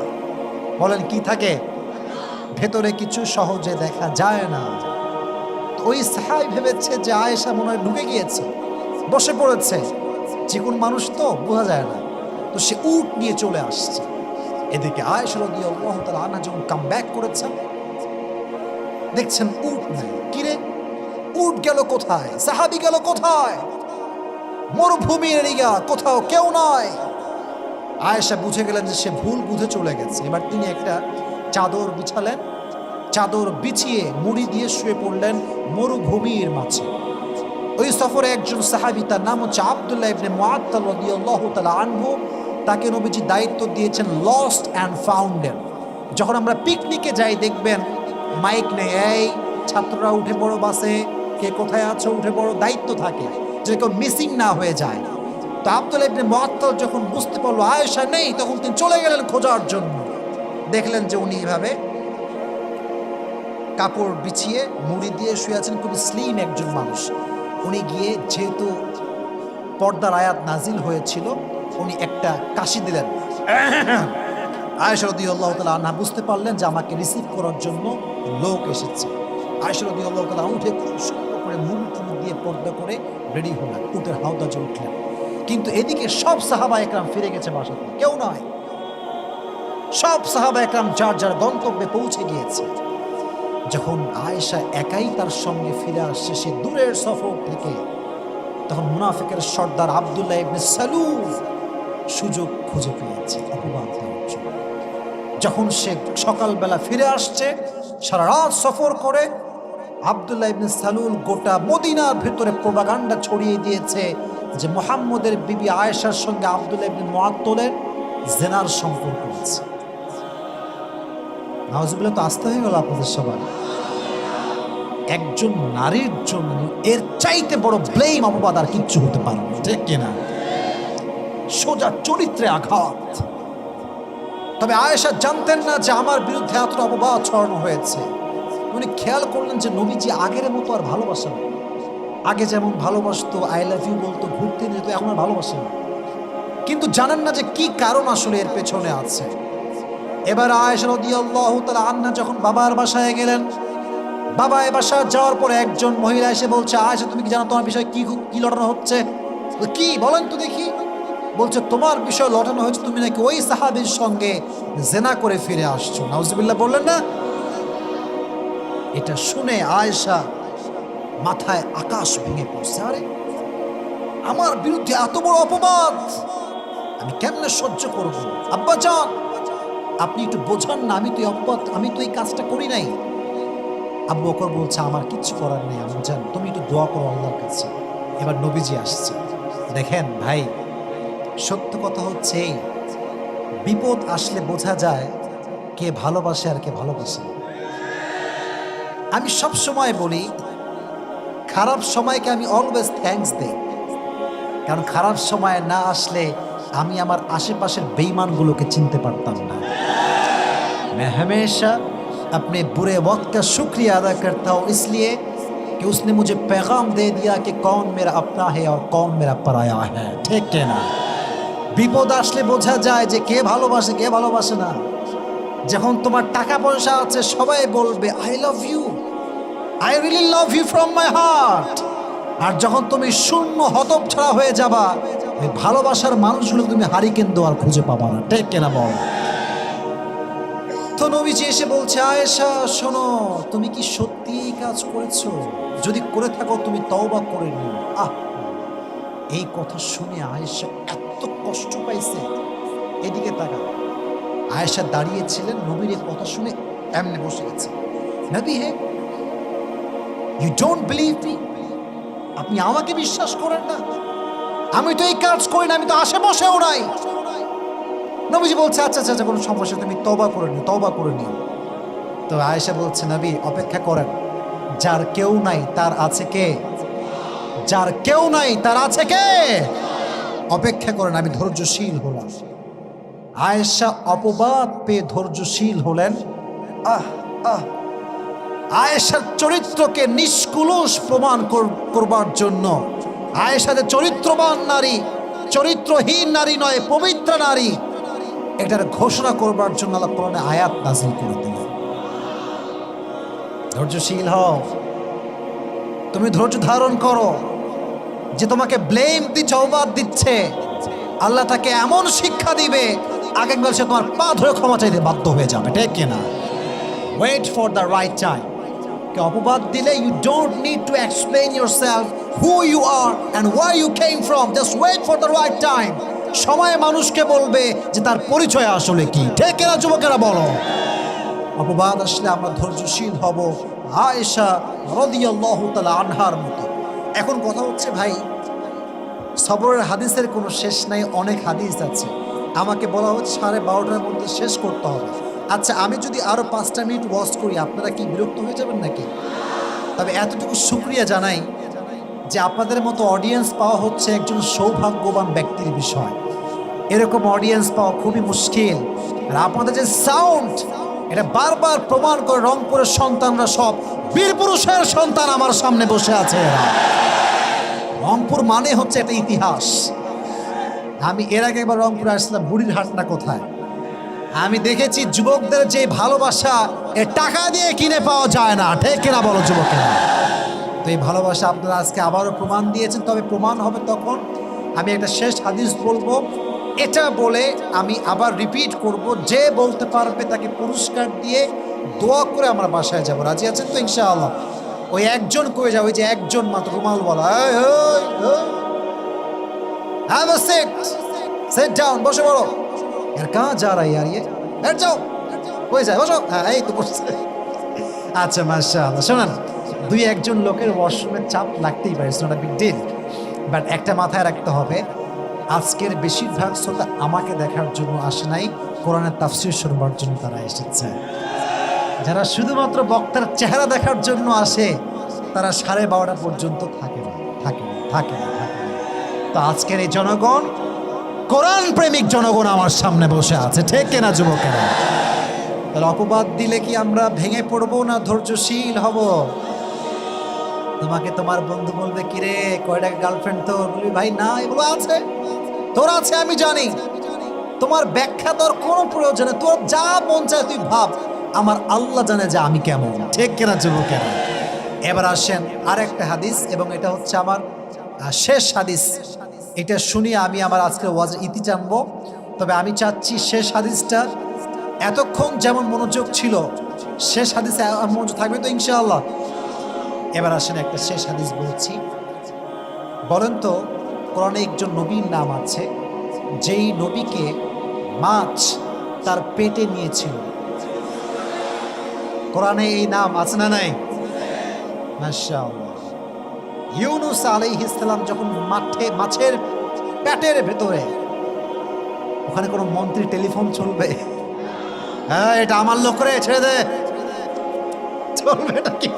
বলেন কি থাকে? ভেতরে কিছু সহজে দেখা যায় না। ওই সাহাবী ভেবেছে যে আয়েশা মনে হয় ঢুকে গিয়েছে, বসে পড়েছে। চিকন মানুষ তো বোঝা যায় না। তো সে উট নিয়ে চলে আসছে। এদিকে আয়েশা রাদিয়াল্লাহু তাআলা আনহা যখন কাম ব্যাক করেছেন, দেখছেন উট নাই। কিরে, উট গেল কোথায়? সাহাবী গেল কোথায়? মরুভূমির এরিয়া, কোথাও কেউ নয়। আয়েশা বুঝে গেলেন যে সে ভুল বুঝে চলে গেছে। এবার তিনি একটা চাদর বিছালেন, চাদর বিছিয়ে মুড়ি দিয়ে শুয়ে পড়লেন মরুভূমির মাঝে। ওই সফরে একজন সাহাবী, তার নাম হচ্ছে আব্দুল্লাহ ইবনে মুআত্তাল রাদিয়াল্লাহু তাআলা আনহু, তাকে নবীজি দায়িত্ব দিয়েছেন লস্ট অ্যান্ড ফাউন্ডের। যখন আমরা পিকনিকে যাই দেখবেন মাইক নেই, এই ছাত্ররা উঠে পড়ো বাসে, কে কোথায় আছো উঠে পড়ো, দায়িত্ব থাকে যে কেউ মিসিং না হয়ে যায়। তো আব্দুল্লাহ ইবনে মুআত্তাল যখন বুঝতে পারলো আয়েশা নেই, তখন তিনি চলে গেলেন খোঁজার জন্য। দেখলেন যে উনি এভাবে কাপড় বিছিয়ে মুড়ি দিয়ে শুয়ে আছেন, খুব স্লিম একজন মানুষ। উনি গিয়ে, যেহেতু পর্দার আয়াত নাজিল হয়েছিল, উনি একটা কাশি দিলেন। আয়েশা রাদিয়াল্লাহু তাআলা আনহা বুঝতে পারলেন যে আমাকে রিসিভ করার জন্য লোক এসেছে। আয়েশা রাদিয়াল্লাহু তাআলা উঠে খুব সুন্দর করে মুড়ি দিয়ে পর্দা করে রেডি হলেন, উটের হাউদাজে উঠলেন। কিন্তু এদিকে সব সাহাবা একরাম ফিরে গেছে বাসাতে, কেউ নয়। সব সাহাবা একরাম যার যার গন্তব্যে পৌঁছে গিয়েছে। যখন আয়েশা একাই তার সঙ্গে ফিরে আসছে সে দূরের সফর থেকে, তখন মুনাফিকের সর্দার আব্দুল্লাহ ইবনে সালুল সুযোগ খুঁজে পেয়েছে অপবাদ দেওয়ার জন্য। যখন সে সকালবেলা ফিরে আসছে সারা রাত সফর করে, আব্দুল্লাহ ইবনে সালুল গোটা মদিনার ভিতরে প্রোপাগান্ডা ছড়িয়ে দিয়েছে যে মুহাম্মদের বিবি আয়েশার সঙ্গে আব্দুল্লাহ ইবনে মুআত্তলের জেনার সম্পর্ক আছে। নাউজুবিল্লাহ, তো আসতে হয়ে গেল আপনাদের সবার। একজন নারীর জন্য এর চাইতে বড় ব্লেম অপবাদ আর কিচ্ছু হতে পারে না, ঠিক কিনা? সোজা চরিত্রে আঘাত। তবে আয়েশা জানতেন না যে আমার বিরুদ্ধে এত অপবাদ ছড়ানো হয়েছে। উনি খেয়াল করলেন যে নবীজি আগের মতো আর ভালোবাসেন না। আগে যেমন ভালোবাসতো, আই লাভ ইউ বলতো, ঘুরতে যেত, এখন আর ভালোবাসে না। কিন্তু জানেন না যে কি কারণ আসলে এর পেছনে আছে। এবার আয়েশা রাদিয়াল্লাহু তাআলা আনহা যখন বাবার বাসায় গেলেন, বাবার বাসায় যাওয়ার পরে একজন মহিলা এসে বলছে, আয়েশা তুমি কি জানো তোমার বিষয়ে কি লটানো হচ্ছে? কি বলেন তো দেখি। বলছে তোমার বিষয় লটানো হয়েছে, তুমি নাকি ওই সাহাবীর সঙ্গে জেনা করে ফিরে আসছো। নাউজুবিল্লাহ বললেন না? এটা শুনে আয়েশা মাথায় আকাশ ভেঙে পড়ছে। আরে আমার বিরুদ্ধে এত বড় অপবাদ আমি কেমনে সহ্য করব? আব্বা জান, আপনি একটু বোঝান না, আমি তো এই কাজটা করি নাই। আবু বকর বলছে আমার কিচ্ছু করার নেই আম্মা জান, তুমি একটু দোয়া করো আল্লাহর কাছে। এবার নবীজি আসছে। দেখেন ভাই, সত্য কথা হচ্ছে এই, বিপদ আসলে বোঝা যায় কে ভালোবাসে আর কে ভালোবাসে। আমি সব সময় বলি খারাপ সময়কে আমি অলওয়েজ থ্যাঙ্কস দেই, কারণ খারাপ সময় না আসলে আমি আমার আশেপাশের বেঈমানগুলোকে চিনতে পারতাম না। मैं हमेशा अपने बुरे वक्त का शुक्रिया अदा करता हूँ, इसलिए कि उसने मुझे पैगाम दे दिया कि कौन मेरा अपना है और कौन मेरा पराया है। ठीक है ना? বিপদ আসলে বোঝা যায় যে কে ভালোবাসে কে ভালোবাসে না। যখন তোমার টাকা পয়সা আছে সবাই বলবে I love you, I really love you from my heart. আর যখন তুমি শূন্য হতচ্ছাড়া হয়ে যাবা, ওই ভালোবাসার মানুষগুলো তুমি হারিকেন দেওয়ার খুঁজে পাবা না। ঠিক কিনা বল? তো নবীজি এসে বলছে, আয়েশা শোনো, তুমি কি সত্যি এই কাজ করেছো? যদি করে থাকো তুমি তওবা করে নিও। এই কথা শুনে আয়েশা এত কষ্ট পাইছে। এদিকে তাকা, আয়েশা দাঁড়িয়েছিলেন, নবীর এই কথা শুনে এমনি বসে গেছে। নবী হে, ইউ ডোন্ট বিলিভ মি? আপনি আমাকে বিশ্বাস করেন না? আমি তো এই কাজ করি না, আমি তো আশেপাশেও নাই। নবীজি বলছে আচ্ছা আচ্ছা কোনো সমস্যা, তুমি তওবা করে নিও, তওবা করে নিও। তো আয়েশা বলছে নবী অপেক্ষা করেন, যার কেউ নাই তার আছে কে? যার কেউ নাই তার আছে কে? অপেক্ষা করেন, আমি ধৈর্যশীল হলাম। আয়েশা অপবাদ পেয়ে ধৈর্যশীল হলেন। আয়েশার চরিত্রকে নিষ্কুলুষ প্রমাণ করবার জন্য, আয়েশা যে চরিত্রবান নারী, চরিত্রহীন নারী নয়, পবিত্র নারী, এটার ঘোষণা করবার জন্য আল্লাহ কোরআনে আয়াত নাযিল করে দিলেন। ধৈর্যশীল হও, তুমি ধৈর্য ধারণ করো। যে তোমাকে ব্লেম দিচ্ছে, অপবাদ দিচ্ছে, আল্লাহ তাকে এমন শিক্ষা দিবে আগে বলছে তোমার পা ধরে ক্ষমা চাইতে বাধ্য হয়ে যাবে। ঠিক কিনা? Wait for the right time. কে অপবাদ দিলে you don't need to explain yourself who you are and where you came from, just wait for the right time. সময় মানুষকে বলবে যে তার পরিচয় আসলে কি। ঠিক কিনা যুবকেরা বলো? অপবাদ আসলে আমরা ধৈর্যশীল হব আয়েশা রাদিয়াল্লাহু তাআলা আনহার মতো। এখন কথা হচ্ছে ভাই, সবরের হাদিসের কোনো শেষ নাই, অনেক হাদিস আছে। আমাকে বলা হচ্ছে 12:30টার মধ্যে শেষ করতে হবে। আচ্ছা, আমি যদি আরো 5টা মিনিট ওয়াচ করি আপনারা কি বিরক্ত হয়ে যাবেন নাকি? তবে এতটুকু শুকরিয়া জানাই যে আপনাদের মতো অডিয়েন্স পাওয়া হচ্ছে একজন সৌভাগ্যবান ব্যক্তির বিষয়। এরকম অডিয়েন্স পাওয়া খুবই মুশকিল। আর আপনাদের যে সাউন্ড, এটা বারবার প্রমাণ করে রংপুরের সন্তানরা সব বীর পুরুষের সন্তান আমার সামনে বসে আছে। রংপুর মানে হচ্ছে একটা ইতিহাস। আমি এর আগে একবার রংপুরে আসছিলাম, বুড়ির হাট না কোথায়, আমি দেখেছি যুবকদের যে ভালোবাসা এ টাকা দিয়ে কিনে পাওয়া যায় না। ঠিক কিনা বলো যুবকেরা? তো এই ভালোবাসা আপনারা আজকে আবারও প্রমাণ দিয়েছেন। তবে প্রমাণ হবে তখন, আমি একটা শেষ হাদিস বলবো, এটা বলে আমি আবার রিপিট করব, যে বলতে পারবে তাকে পুরস্কার দিয়ে দোয়া করে আমরা বাসায় যাব। রাজি আছেন তো ইনশাআল্লাহ? ওই একজন কয়ে যাও, ওই যে একজন মাত্র রুমাল বলা, have a seat, sit down, বসে পড়ো। यार कहाँ जा रहा है यार ये, बैठ जाओ, হয়ে যায়, বসো। হ্যাঁ এই তো বসছে। আচ্ছা মাশাআল্লাহ। শোনান, দুই একজন লোকের ওয়াশরুমের চাপ লাগতেই পারে, it's not a big deal, but একটা মাথায় রাখতে হবে, আজকের বেশিরভাগ শ্রোতা আমাকে দেখার জন্য আসে নাই, কোরআনের তাফসীর শুনবার জন্য তারা এসেছে। যারা শুধুমাত্র বক্তার চেহারা দেখার জন্য আসে তারা 12:30 পর্যন্ত থাকে না। তো আজকের এই জনগণ, কোরআন প্রেমিক জনগণ আমার সামনে বসে আছে, ঠিক কিনা যুবকেরা? তাহলে অপবাদ দিলে কি আমরা ভেঙে পড়বো না ধৈর্যশীল হব? তোমাকে তোমার বন্ধু বলবে, কিরে কয়টা গার্লফ্রেন্ড তোর? বলবি ভাই না, এগুলো আছে, তোর আছে আমি জানি, তোমার ব্যাখ্যা তোর কোনো প্রয়োজনে, তোর যা মন চায় তুই ভাব, আমার আল্লাহ জানে যে আমি কেমন, ঠিক কিনা যুবকেরা? এবার আসেন আরেকটা হাদিস, এবং এটা হচ্ছে আমার শেষ হাদিস। এটা শুনিয়ে আমি আমার আজকের ওয়াজের ইতি টানবো। তবে আমি চাচ্ছি শেষ হাদিসটা এতক্ষণ যেমন মনোযোগ ছিল, শেষ হাদিসে মনোযোগ থাকবে তো ইনশাআল্লাহ? এবার আসেন একটা শেষ হাদিস বলছি। বলেন তো, কোরআনে একজন নবীর নাম আছে যেই নবীকে মাছ তার পেটে নিয়েছিল। কোরআনে এই নাম আছে না নাই? মাশাআল্লাহ। ইউনুস আলাইহিস সালাম যখন মাছের পেটের ভেতরে, ওখানে কোনো মন্ত্রী টেলিফোন চলবে? হ্যাঁ এটা আমার লোক রে, ছেড়ে দে, চলবে এটা কি?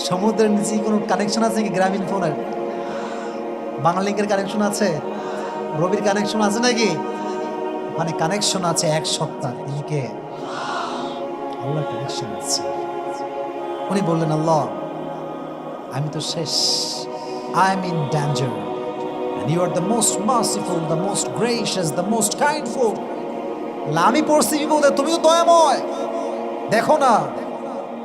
সমুদ্রের নিচে কোনো কানেকশন আছে কি? গ্রামীণ ফোনের, বাংলালিংকের কানেকশন আছে, রবির কানেকশন আছে নাকি? মানে কানেকশন আছে এক সপ্তাহ। এদিকে আল্লাহ কানেকশন আছে। উনি বললেন, আল্লাহ আমি তো শেষ, I am in danger, and you are the most merciful, the most gracious, the most kindful. আমি পড়ছি বিপদে, তুমি তো দয়াময়, দেখো না।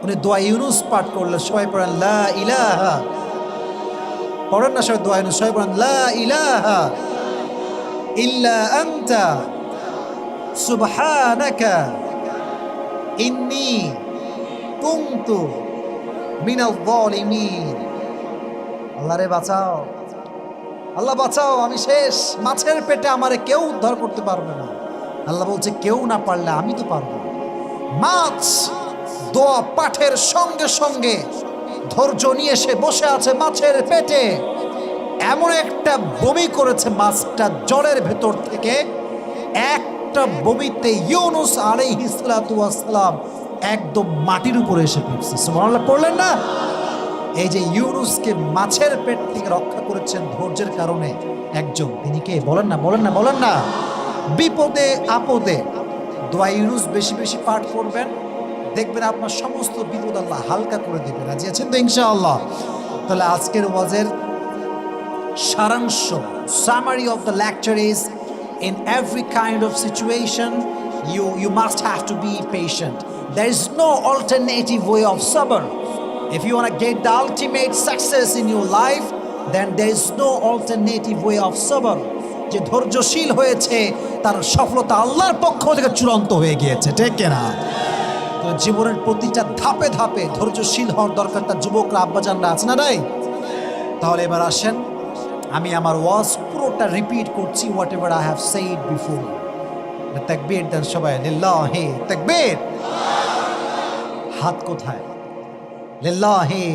উনি দোয়া ইউনুস পাঠ করলেন, সবাই পড়েন লা ইলাহা, পড়েন না সবাই দোয়া ইউনুস, সবাই পড়েন লা ইলাহা ইল্লা আনতা সুবহানাকা ইন্নী কুনতু মিনাল যালিমিন। আল্লাহ রে বাঁচাও, আল্লাহ বাঁচাও, আমি শেষ, মাছের পেটে আমারে কেউ উদ্ধার করতে পারবে না। আল্লাহ বলছে, কেউ না পারলে আমি তো পারবো। মাছ দোয়া পাঠের সঙ্গে সঙ্গে ধৈর্য নিয়ে সে বসে আছে মাছের পেটে। এমন একটা বমি করেছে মাছটা জলের ভেতর থেকে, একটা বমিতে ইউনুস আলাইহিস সালাতু ওয়াস সালাম একদম মাটির উপরে এসে পড়ছে। সুবহানাল্লাহ পড়লেন না? এই যে ইউনুসকে মাছের পেট থেকে রক্ষা করেছেন ধৈর্যের কারণে একজন, তিনি কে? বলেন না, বলেন না, বলেন না। বিপদে আপদে দোয়া ইউনুস বেশি বেশি পাঠ করবেন, দেখবেন আপনার সমস্ত বিপদ আল্লাহ হালকা করে দেবে। রাজি আছেন তো ইনশাআল্লাহ? তাহলে আজকের ওয়াজের সারাংশ, summary of the lecture is, in every kind of situation you must have to be patient. There is no alternative way of sabr. If you want to get the ultimate success in your life, then there is no alternative way of sabr. যে ধৈর্যশীল হয়েছে তার সফলতা আল্লাহর পক্ষ থেকে চূড়ান্ত হয়ে গিয়েছে, ঠিক কিনা? তো জীবনের প্রতিটা ধাপে ধাপে ধৈর্যশীল হওয়ার দরকার। তার যুবকরা আব্বাজানরা আছে না নাই? তাহলে এবার আসেন, আমি আমার ওয়াজ পুরোটা রিপিট করছি, what ever I have said before. তাকবীর দেন সবাই, লিল্লাহি তাকবীর। হাত কোথায়? লিল্লাহি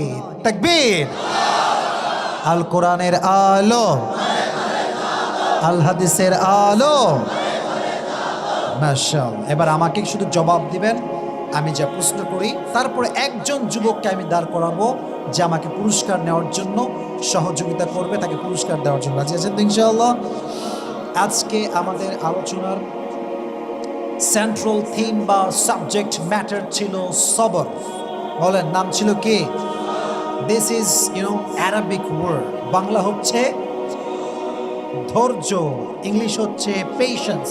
তাকবীর। আল কোরআনের আলো, আল হাদিসের আলো, মাশাআল্লাহ। এবার আমাকে শুধু জবাব দিবেন আমি যা প্রশ্ন করি, তারপরে একজন যুবককে আমি দাঁড় করাবো যে আমাকে পুরস্কার নেওয়ার জন্য সহযোগিতা করবে, তাকে পুরস্কার দেওয়ার জন্য। রাজি আছেন তো ইনশাআল্লাহ? আজকে আমাদের আলোচনার সেন্ট্রাল থিম বা সাবজেক্ট ম্যাটার ছিল সবর। বলেন, নাম ছিল কি? This is Arabic word. Bangla হচ্ছে ধৈর্য, ইংলিশ হচ্ছে পেশেন্স।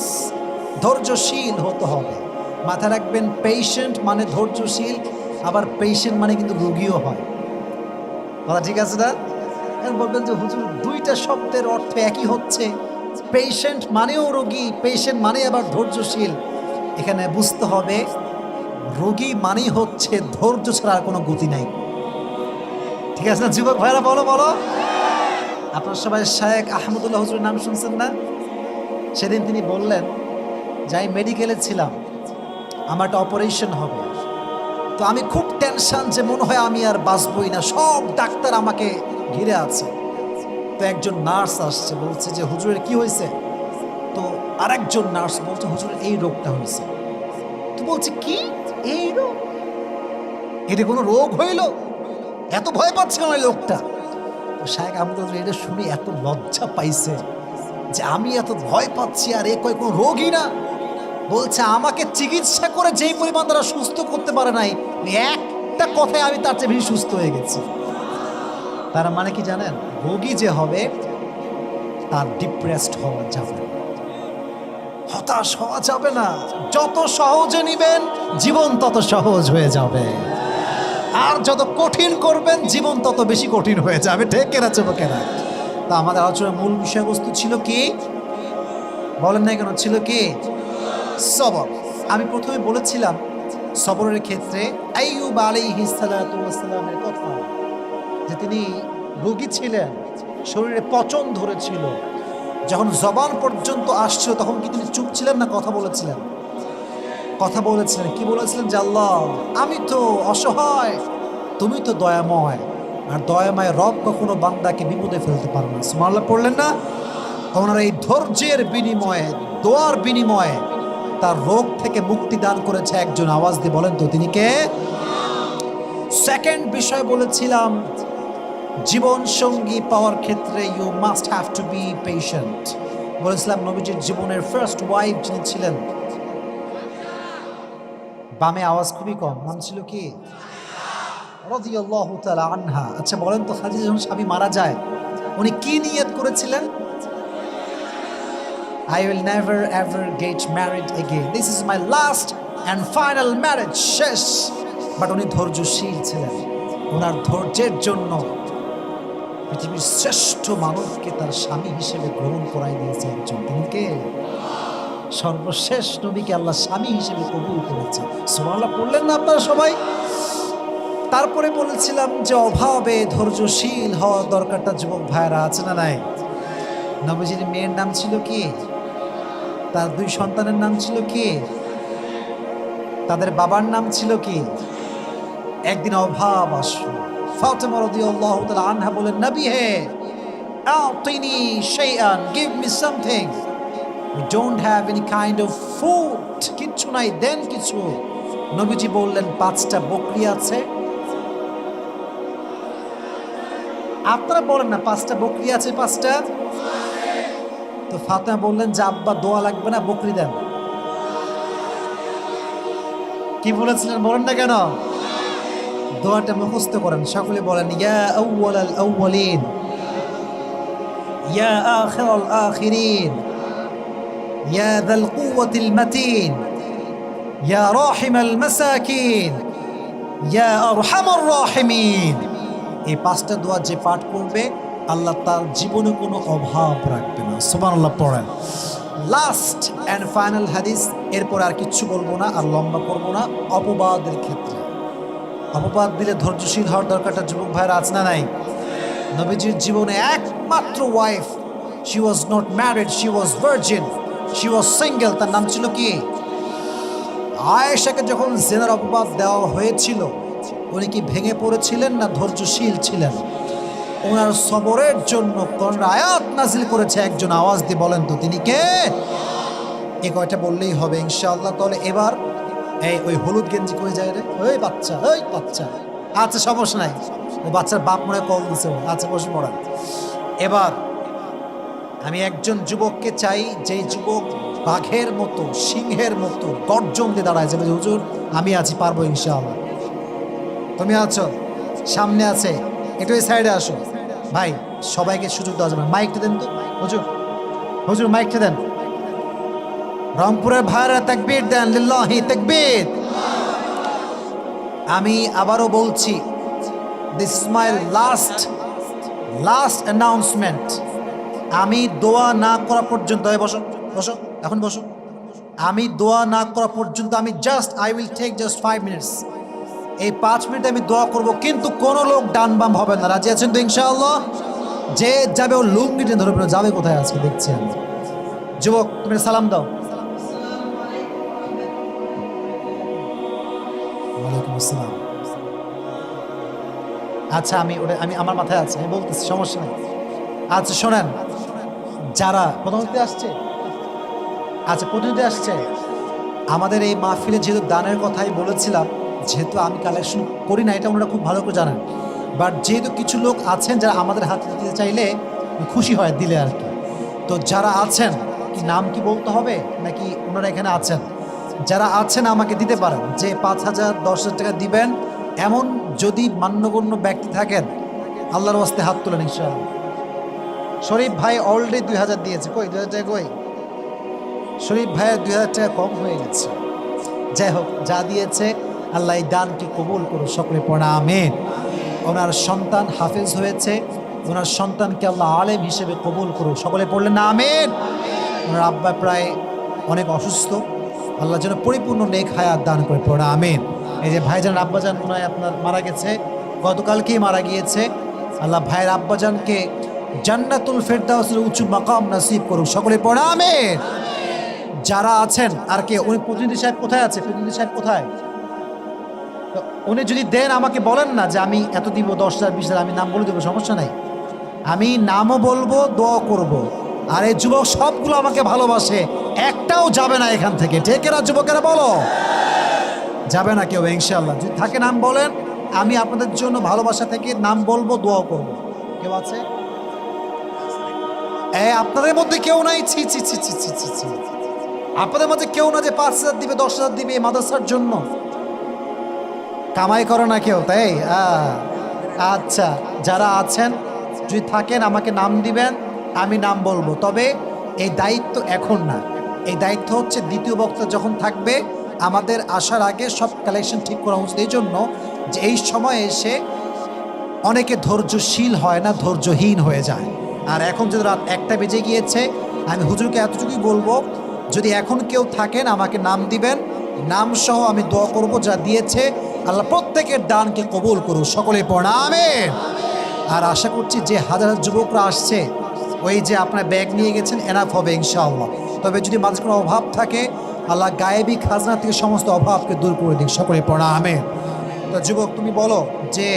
ধৈর্যশীল হতে হবে, মাথা রাখবেন। পেশেন্ট মানে ধৈর্যশীল, আবার পেশেন্ট মানে কিন্তু রোগীও হয়। বলা ঠিক আছে না? বলবেন যে হুজুর দুইটা শব্দের অর্থ একই হচ্ছে, পেশেন্ট মানেও রোগী, পেশেন্ট মানে আবার ধৈর্যশীল। এখানে বুঝতে হবে রোগী মানেই হচ্ছে ধৈর্য ছাড়া আর কোনো গতি নাই। ঠিক আছে না যুবক ভাইরা, বলো বলো। আপনার সবাই শায়েখ আহমদুল্লাহ হুজুরের নাম শুনছেন না? সেদিন তিনি বললেন যে আমি মেডিকেলে ছিলাম, আমার একটা অপারেশন হবে, তো আমি খুব টেনশন যে মনে হয় আমি আর বাঁচবই না, সব ডাক্তার আমাকে ঘিরে আছে। তো একজন নার্স আসছে, বলছে যে হুজুরের কি হয়েছে? তো আরেকজন নার্স বলছে হুজুরের এই রোগটা হয়েছে। তো বলছে কি এই রোগ? এটা কোনো রোগ হইল? এত ভয় পাচ্ছে আমার লোকটা। তো শায়েখ আহমদ এটা শুনে এত লজ্জা পাইছে যে আমি এত ভয় পাচ্ছি আর এ কয় কোনো রোগই না। বলছে আমাকে চিকিৎসা করে যেই পরিমাণ তারা সুস্থ করতে পারে নাই, একটা কথায় আমি তার চেয়ে বেশি সুস্থ হয়ে গেছি। তার মানে কি জানেন? রোগী যে হবে তার ডিপ্রেসড হওয়া যাবে না, হতাশ হওয়া যাবে না। যত সহজে নিবেন জীবন তত সহজ হয়ে যাবে, আর যত কঠিন করবেন জীবন তত বেশি কঠিন হয়ে যাবে। ঠিক কেনা চোখেরা? তা আমাদের আলোচনার মূল বিষয়বস্তু ছিল কি? বলেন না কেন? ছিল কি? সবর। আমি প্রথমে বলেছিলাম সবরের ক্ষেত্রে আইয়ুব আলাইহিস সালাতু ওয়াস সালামের কথা, যে তিনি রোগী ছিলেন, শরীরে পচন ধরেছিল, যখন জবান পর্যন্ত আসছিল তখন কি তিনি চুপ ছিলেন না কথা বলেছিলেন? কথা বলেছিলেন। কি বলেছিলেন? যে আল্লাহ আমি তো অসহায়, তুমি তো দয়াময়, আর দয়াময় রব কখনো বান্দাকে বিপদে ফেলতে পারে না। সুবহানাল্লাহ পড়লেন না? ওনার এই ধৈর্যের বিনিময়ে, দোয়ার বিনিময়ে তার রোগ থেকে মুক্তি দান করেছে একজন। আওয়াজ দিয়ে বলেন তো তিনি কে? সেকেন্ড বিষয় বলেছিলাম জীবন সঙ্গী পাওয়ার ক্ষেত্রে you must have to be patient. বলেছিলাম নবীজির জীবনের ফার্স্ট ওয়াইফ যিনি ছিলেন, বামে আওয়াজ খুবই কম, নাম ছিল কি? রাদিয়াল্লাহু তাআলা আনহা। আচ্ছা বলেন তো, খাদিজা যখন স্বামী মারা যায় উনি কি নিয়ত করেছিলেন? I will never ever get married again. This is my last and final marriage. শেষ। বাট উনি ধৈর্যশীল ছিলেন। ওনার ধৈর্যের জন্য পৃথিবীর শ্রেষ্ঠ মানবকে তার স্বামী হিসেবে গ্রহণ করাই দিয়েছে একজন। তিনি কে? সর্বশেষ নবীকে আল্লাহ স্বামী হিসেবে কবুল করেছে। সুবহানাল্লাহ পড়লেন না আপনারা সবাই? তারপরে বলেছিলাম যে অভাবে ধৈর্যশীল হওয়া দরকারটা যুবক ভাইরা আছে না নাই? নবীজির মেয়ের নাম ছিল কি? তার দুই সন্তানের নাম ছিল কি? তাদের বাবার নাম ছিল কি? একদিন অভাব আসলো। ফাতেমা রাদিয়াল্লাহু তাআলা আনহা বলেন, নবী হে আতিনি শাইআন, give me something, we don't have any kind of food, কিচ্ছু নাই, দেন কিছু। নবীজি বললেন 5টা বকরি আছে। আপনারা বলেন না 5টা বকরি আছে? 5টা। তো ফাতেমা বললেন যে আব্বা দোয়া লাগবে না, বকরি দেন। কি বলেছিলেন বলেন না কেন? দোয়াটা মুখস্থ করেন, সকলে বলেন ইয়া আউয়ালাল আউয়ালিন, ইয়া আখিরাল আখিরিন, ইয়া যাল কুওয়াতিল মাতিন, ইয়া রাহিমাল মাসাকিন, ইয়া আরহামার রাহিমিন। এই 5টা দোয়া যে পাঠ করবে আল্লাহ তার জীবনে কোনো অভাব রাখবে না। সুবহানাল্লাহ পড়েন। লাস্ট অ্যান্ড ফাইনাল হাদিস, এরপর আর কিচ্ছু বলবো না, আর লম্বা করবো না। অপবাদের ক্ষেত্রে অপবাদ দিলে ধৈর্যশীল হওয়ার দরকারটা যুবক ভাইরা আছে না নাই? নবীজির জীবনে একমাত্র wife, she was not married, she was virgin, she was single, তার নাম ছিল কি? আয়েশাকে যখন জিনার অপবাদ দেওয়া হয়েছিল উনি কি ভেঙে পড়েছিলেন না ধৈর্যশীল ছিলেন? ওনার সবরের জন্য কোন আয়াত নাজিল করেছে একজন। আওয়াজ দিয়ে বলেন তো তিনি কে? এই কয়টা বললেই হবে ইনশাআল্লাহ। তাহলে এবার ওই হলুদ গেঞ্জি কই যায় রে? ওই বাচ্চা, ওই বাচ্চা। আচ্ছা সমস্যা নাই, ওই বাচ্চার বাপ মনে কল দিছে। আচ্ছা বসে পড়ান। এবার আমি একজন যুবককে চাই, যেই যুবক বাঘের মতো, সিংহের মতো গর্জন দিয়ে দাঁড়ায় যাবে, হুজুর আমি আছি, পারবো ইনশাআল্লাহ। তুমি আছো, সামনে আছে, একটু এই সাইডে আসো। ভাই সবাইকে সুযোগ দেওয়া যাবে, মাইকটা দেন তো হুজুর, হুজুর মাইকটা দেন। রংপুরের ভাইরা তাকবীর দেন, লিল্লাহি তাকবীর। আমি আবারও বলছি, this is my last announcement. আমি দোয়া না করা পর্যন্ত, বসো বসো, এখন বসো, আমি দোয়া না করা পর্যন্ত আমি I will take just 5 minutes. এই 5 মিনিট আমি দোয়া করব, কিন্তু কোনো লোক ডান বাম হবে না। রাজি আছেন তো ইনশাআল্লাহ? যে যাবে ও লুঙ্গি টেনে ধরে ফেলে যাবে কোথায় আজকে দেখছি আমি। যুবক তুমি সালাম দাও। ওয়ালাইকুম আসসালাম। আচ্ছা আমি আমার মাথায় আছে, আমি বলতেছি, সমস্যা নেই। আচ্ছা শোনেন, যারা প্রতিনিধি আসছে, আচ্ছা প্রতিনিধি আসছে আমাদের এই মাহফিলে, যেহেতু দানের কথাই বলেছিলাম, যেহেতু আমি কালেকশন করি না, এটা ওনারা খুব ভালো করে জানেন, বাট যেহেতু কিছু লোক আছেন যারা আমাদের হাতে দিতে চাইলে খুশি হয় দিলে আর কি। তো যারা আছেন, কি নাম কি বলতে হবে নাকি ওনারা এখানে আছেন? যারা আছেন আমাকে দিতে পারেন, যে 5,000 10,000 টাকা দিবেন এমন যদি মান্যগণ্য ব্যক্তি থাকেন, আল্লাহর ওয়াস্তে হাত তোলেন ইনশাআল্লাহ। শরীফ ভাই অলরেডি 2,000 দিয়েছে, কই 2,000 টাকা কই? শরীফ ভাইয়ের 2,000 টাকা কম হয়ে গেছে। যাই হোক, যা দিয়েছে আল্লাহ এই দানকে কবুল করুন, সকলে পড়া আমিন। ওনার সন্তান হাফেজ হয়েছে, ওনার সন্তানকে আল্লাহ আলেম হিসেবে কবুল করুন, সকলে পড়লেন না আমিন। ওনার আব্বা প্রায় অনেক অসুস্থ, আল্লাহ যেন পরিপূর্ণ নেক হায়াত দান করে পড়া আমিন। এই যে ভাইজান আব্বাজান ওনায় আপনার মারা গেছে, গতকালকেই মারা গিয়েছে, আল্লাহ ভাইয়ের আব্বাজানকে জান্নাতুল ফেরদাউসের উঁচু মাকাম নসিব করুন, সকলে পড়া আমিন। যারা আছেন আর কে, উনি প্রতিনিধি সাহেব কোথায় আছে? প্রতিনিধি সাহেব কোথায়? উনি যদি দেন আমাকে বলেন না যে আমি এত দিব, 10,000 20,000, আমি নাম বলে দেবো, সমস্যা নাই। আমি নামও বলবো, দোয়া করব। আর এই যুবক সবগুলো আমাকে ভালোবাসে, একটাও যাবে না এখান থেকে, ঠিক না যুবকেরা বলো? যাবে না কেউ ইনশাআল্লাহ। যদি থাকে নাম বলেন, আমি আপনাদের জন্য ভালোবাসা থেকে নাম বলবো, দোয়া করব। কেউ আছে? আপনাদের মধ্যে কেউ নাই? ছি ছি ছি ছি ছি ছি ছি। আপনাদের মধ্যে কেউ না যে 5,000 দিবে, 10,000 দিবে এই মাদ্রাসার জন্য? কামাই করো না কেউ, তাই? আচ্ছা, যারা আছেন যদি থাকেন আমাকে নাম দিবেন, আমি নাম বলবো। তবে এই দায়িত্ব এখন না, এই দায়িত্ব হচ্ছে দ্বিতীয় বক্তা যখন থাকবে, আমাদের আসার আগে সব কালেকশন ঠিক করা উচিত। এই জন্য যে এই সময় এসে অনেকে ধৈর্যশীল হয় না, ধৈর্যহীন হয়ে যায়। আর এখন যদি রাত 1টা বেজে গিয়েছে, আমি হুজুরকে এতটুকুই বলবো, যদি এখন কেউ থাকেন আমাকে নাম দিবেন, নাম সহ আমি দোয়া করব। যা দিয়েছে আল্লাহ প্রত্যেকের দানকে কবুল করুন, সকলে পড়া আমিন। আর আশা করছি যে হাজার হাজার যুবকরা আসছে, ওই যে আপনার ব্যাগ নিয়ে গেছেন, এনাফ হবে ইনশাআল্লাহ। তবে যদি মাঝে কোনো অভাব থাকে, আল্লাহ গায়েবী খাজনা থেকে সমস্ত অভাবকে দূর করে দিন, সকলে পড়া আমিন। তো যুবক তুমি বলো যে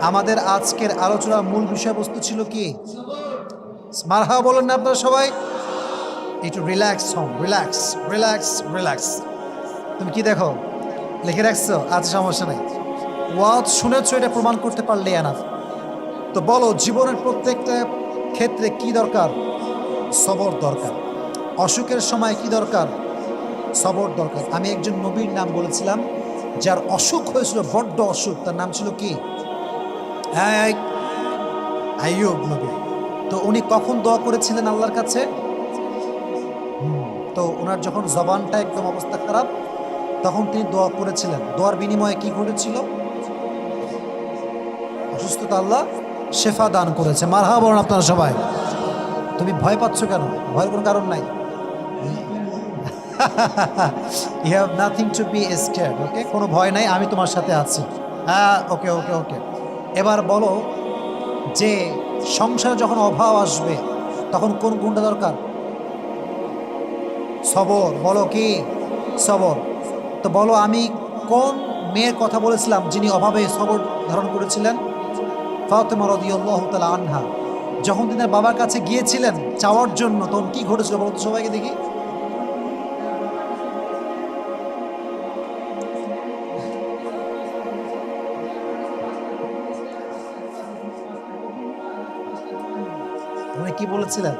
আমাদের আজকের আলোচনার মূল বিষয়বস্তু ছিল কি? মারহাবা বলেন না আপনারা সবাই? একটু রিল্যাক্স হন, রিল্যাক্স রিল্যাক্স রিল্যাক্স। তুমি কি দেখো লিখে রাখছো? আচ্ছা সমস্যা নাই, ওয়াজ শুনেছো, এটা প্রমাণ করতে পারলে এনাফ। তো বলো, জীবনের প্রত্যেকটা ক্ষেত্রে কি দরকার? সবর দরকার। অসুখের সময় কি দরকার? সবর দরকার। আমি একজন নবীর নাম বলেছিলাম, যার অসুখ হয়েছিল, বড্ড অসুখ, তার নাম ছিল কি? আইয়ুব নবী। তো উনি কখন দোয়া করেছিলেন আল্লাহর কাছে? তো ওনার যখন জবানটা একদম অবস্থা খারাপ, তখন তিনি দোয়া করেছিলেন। দোয়ার বিনিময়ে কি ঘটেছিল? অসুস্থতা আল্লাহ শেফা দান করেছে। মারহাবা বলেন আপনারা সবাই। তুমি ভয় পাচ্ছ কেন? ভয়ের কোনো কারণ নাই। You have nothing to be scared, okay? কোনো ভয় নাই, আমি তোমার সাথে আছি। হ্যাঁ, ওকে ওকে ওকে। এবার বলো যে সংসারে যখন অভাব আসবে, তখন কোন গুণটা দরকার? সবর। বলো কি? সবর। তো বলো, আমি কোন মেয়ের কথা বলেছিলাম যিনি অভাবে সবর ধারণ করেছিলেন? ফাতেমা রাদিয়াল্লাহু তাআলা আনহা। যখন তিনি বাবার কাছে গিয়েছিলেন চাওয়ার জন্য, তখন কি ঘটেছিল বলো তো সবাইকে দেখি। উনি কি বলেছিলেন?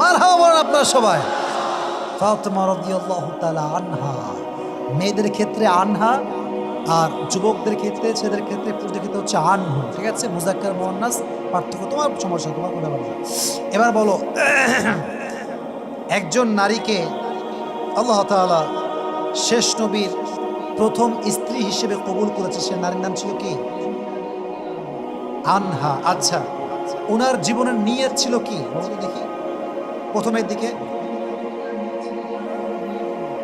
মারহাবা বলেন আপনারা সবাই। ফাতেমা রাদিয়াল্লাহু তাআলা আনহা। মেয়েদের ক্ষেত্রে আনহা, আর যুবকদের ক্ষেত্রে, ছেলেদের ক্ষেত্রে, পুরুষদের ক্ষেত্রে হচ্ছে আনহু, ঠিক আছে? মুজাক্কার মুয়ান্নাস পার্থক্য, তোমার সমস্যা, তোমার কোনো ব্যাপার না। এবার বলো, একজন নারীকে আল্লাহ তাআলা শেষ নবীর প্রথম স্ত্রী হিসেবে কবুল করেছে, সে নারীর নাম ছিল কি? আনহা। আচ্ছা, ওনার জীবনের নিয়ত ছিল কি বলো তো দেখি? প্রথমের দিকে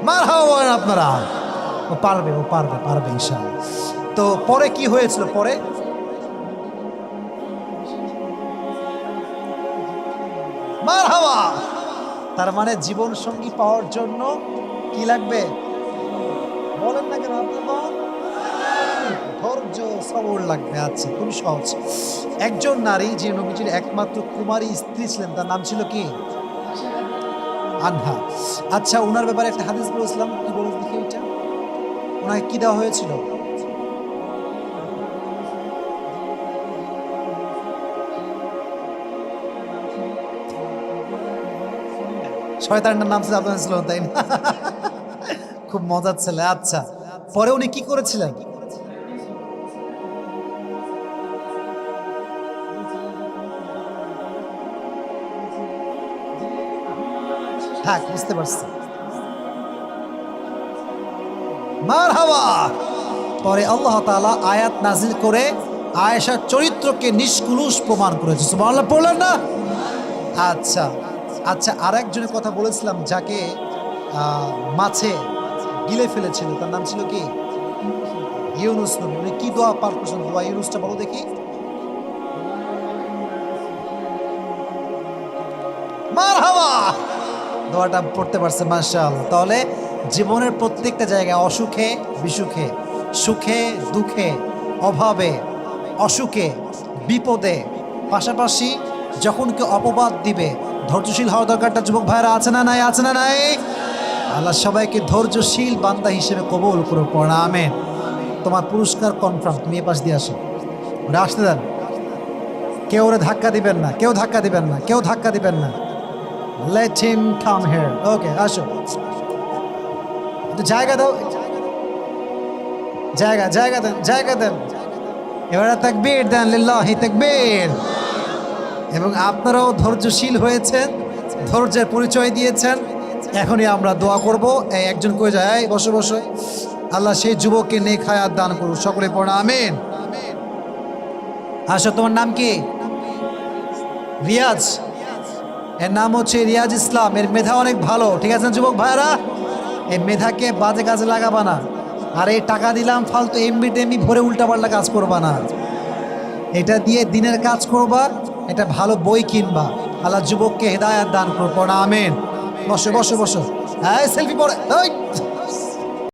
মারহাবা বলেন আপনারা। ও পারবে, ও পারবে, পারবে ইনশাআল্লাহ। তো পরে কি হয়েছিল? পরে মারহাবা। তার মানে জীবন সঙ্গী পাওয়ার জন্য কি লাগবে বলেন না কেন আপনারা? ধৈর্য, সবর লাগবে। আচ্ছা, খুবই সহজ। একজন নারী যে নবীজির একমাত্র কুমারী স্ত্রী ছিলেন, তার নাম ছিল কি? আনহা। আচ্ছা, ওনার ব্যাপারে একটা হাদিস বলেছিলাম, কি বলে দেখি এটা, ওনাকে কি দেওয়া হয়েছিল? শয়তানের নাম ছিল আপনার ছিল, তাই না? খুব মজার ছেলে। আচ্ছা, পরে উনি কি করেছিলেন? থাক, বুঝতে পারছি। মারহাবা। পরে আল্লাহ তাআলা আয়াত নাজিল করে আয়েশার চরিত্রকে নিষ্কুলুষ প্রমাণ করেছে। সুবহানাল্লাহ পড়লেন না? আচ্ছা আচ্ছা, আরেকজনের কথা বলেছিলাম যাকে মাছে গিলে ফেলেছিল, তার নাম ছিল কি? ইউনুস নবী। উনি কি দোয়া পাঠ করেছেন? দোয়া ইউনুসটা বলো দেখি। মারহাবা। দোয়াটা পড়তে পারছে, মাশাআল্লাহ। তাহলে জীবনের প্রত্যেকটা জায়গায়, অসুখে বিসুখে, সুখে দুঃখে, অভাবে অসুখে, বিপদে, পাশাপাশি যখন কেউ অপবাদ দিবে, ধৈর্যশীল হওয়া দরকারটা যুবক ভাইরা আছে না নাই? আছে না নাই? আল্লাহ সবাইকে ধৈর্যশীল বান্দা হিসেবে কবুল করুক, পড়া আমেন। তোমার পুরস্কার কনফার্ম, তুমি এ পাশ দিয়ে আসো, ওরা আসতে দেন। কেউ ওরা ধাক্কা দিবেন না, কেউ ধাক্কা দিবেন না, কেউ ধাক্কা দিবেন না। Let him come here. Okay, আসো, একটু জায়গা দাও, জায়গা জায়গা দেন, জায়গা দেন। এবারে তাকবীর দেন, লিল্লাহি তাকবীর। এবং আপনারাও ধৈর্যশীল হয়েছেন, ধৈর্যের পরিচয় দিয়েছেন। এখনই আমরা দোয়া করব। এই একজন কয়ে যায়, এই বসে বসে, আল্লাহ সেই যুবককে নেক হায়াত দান করুন, সকলে পড়া আমিন। আসো, তোমার নাম কি? রিয়াজ। এর নাম হচ্ছে রিয়াজ ইসলাম। এর মেধা অনেক ভালো, ঠিক আছে যুবক ভাইরা? এই মেধাকে বাজে কাজে লাগাবা না। আর এই টাকা দিলাম ফালতু এমবি টেমবি ভরে উল্টাপাল্টা কাজ করবা না। এটা দিয়ে দিনের কাজ করবা, এটা ভালো বই কিনবা। আল্লাহ যুবককে হেদায়াত দান করবো না, আমিন। বসো বসো বসো। হ্যাঁ, সেলফি পড়ে, ওই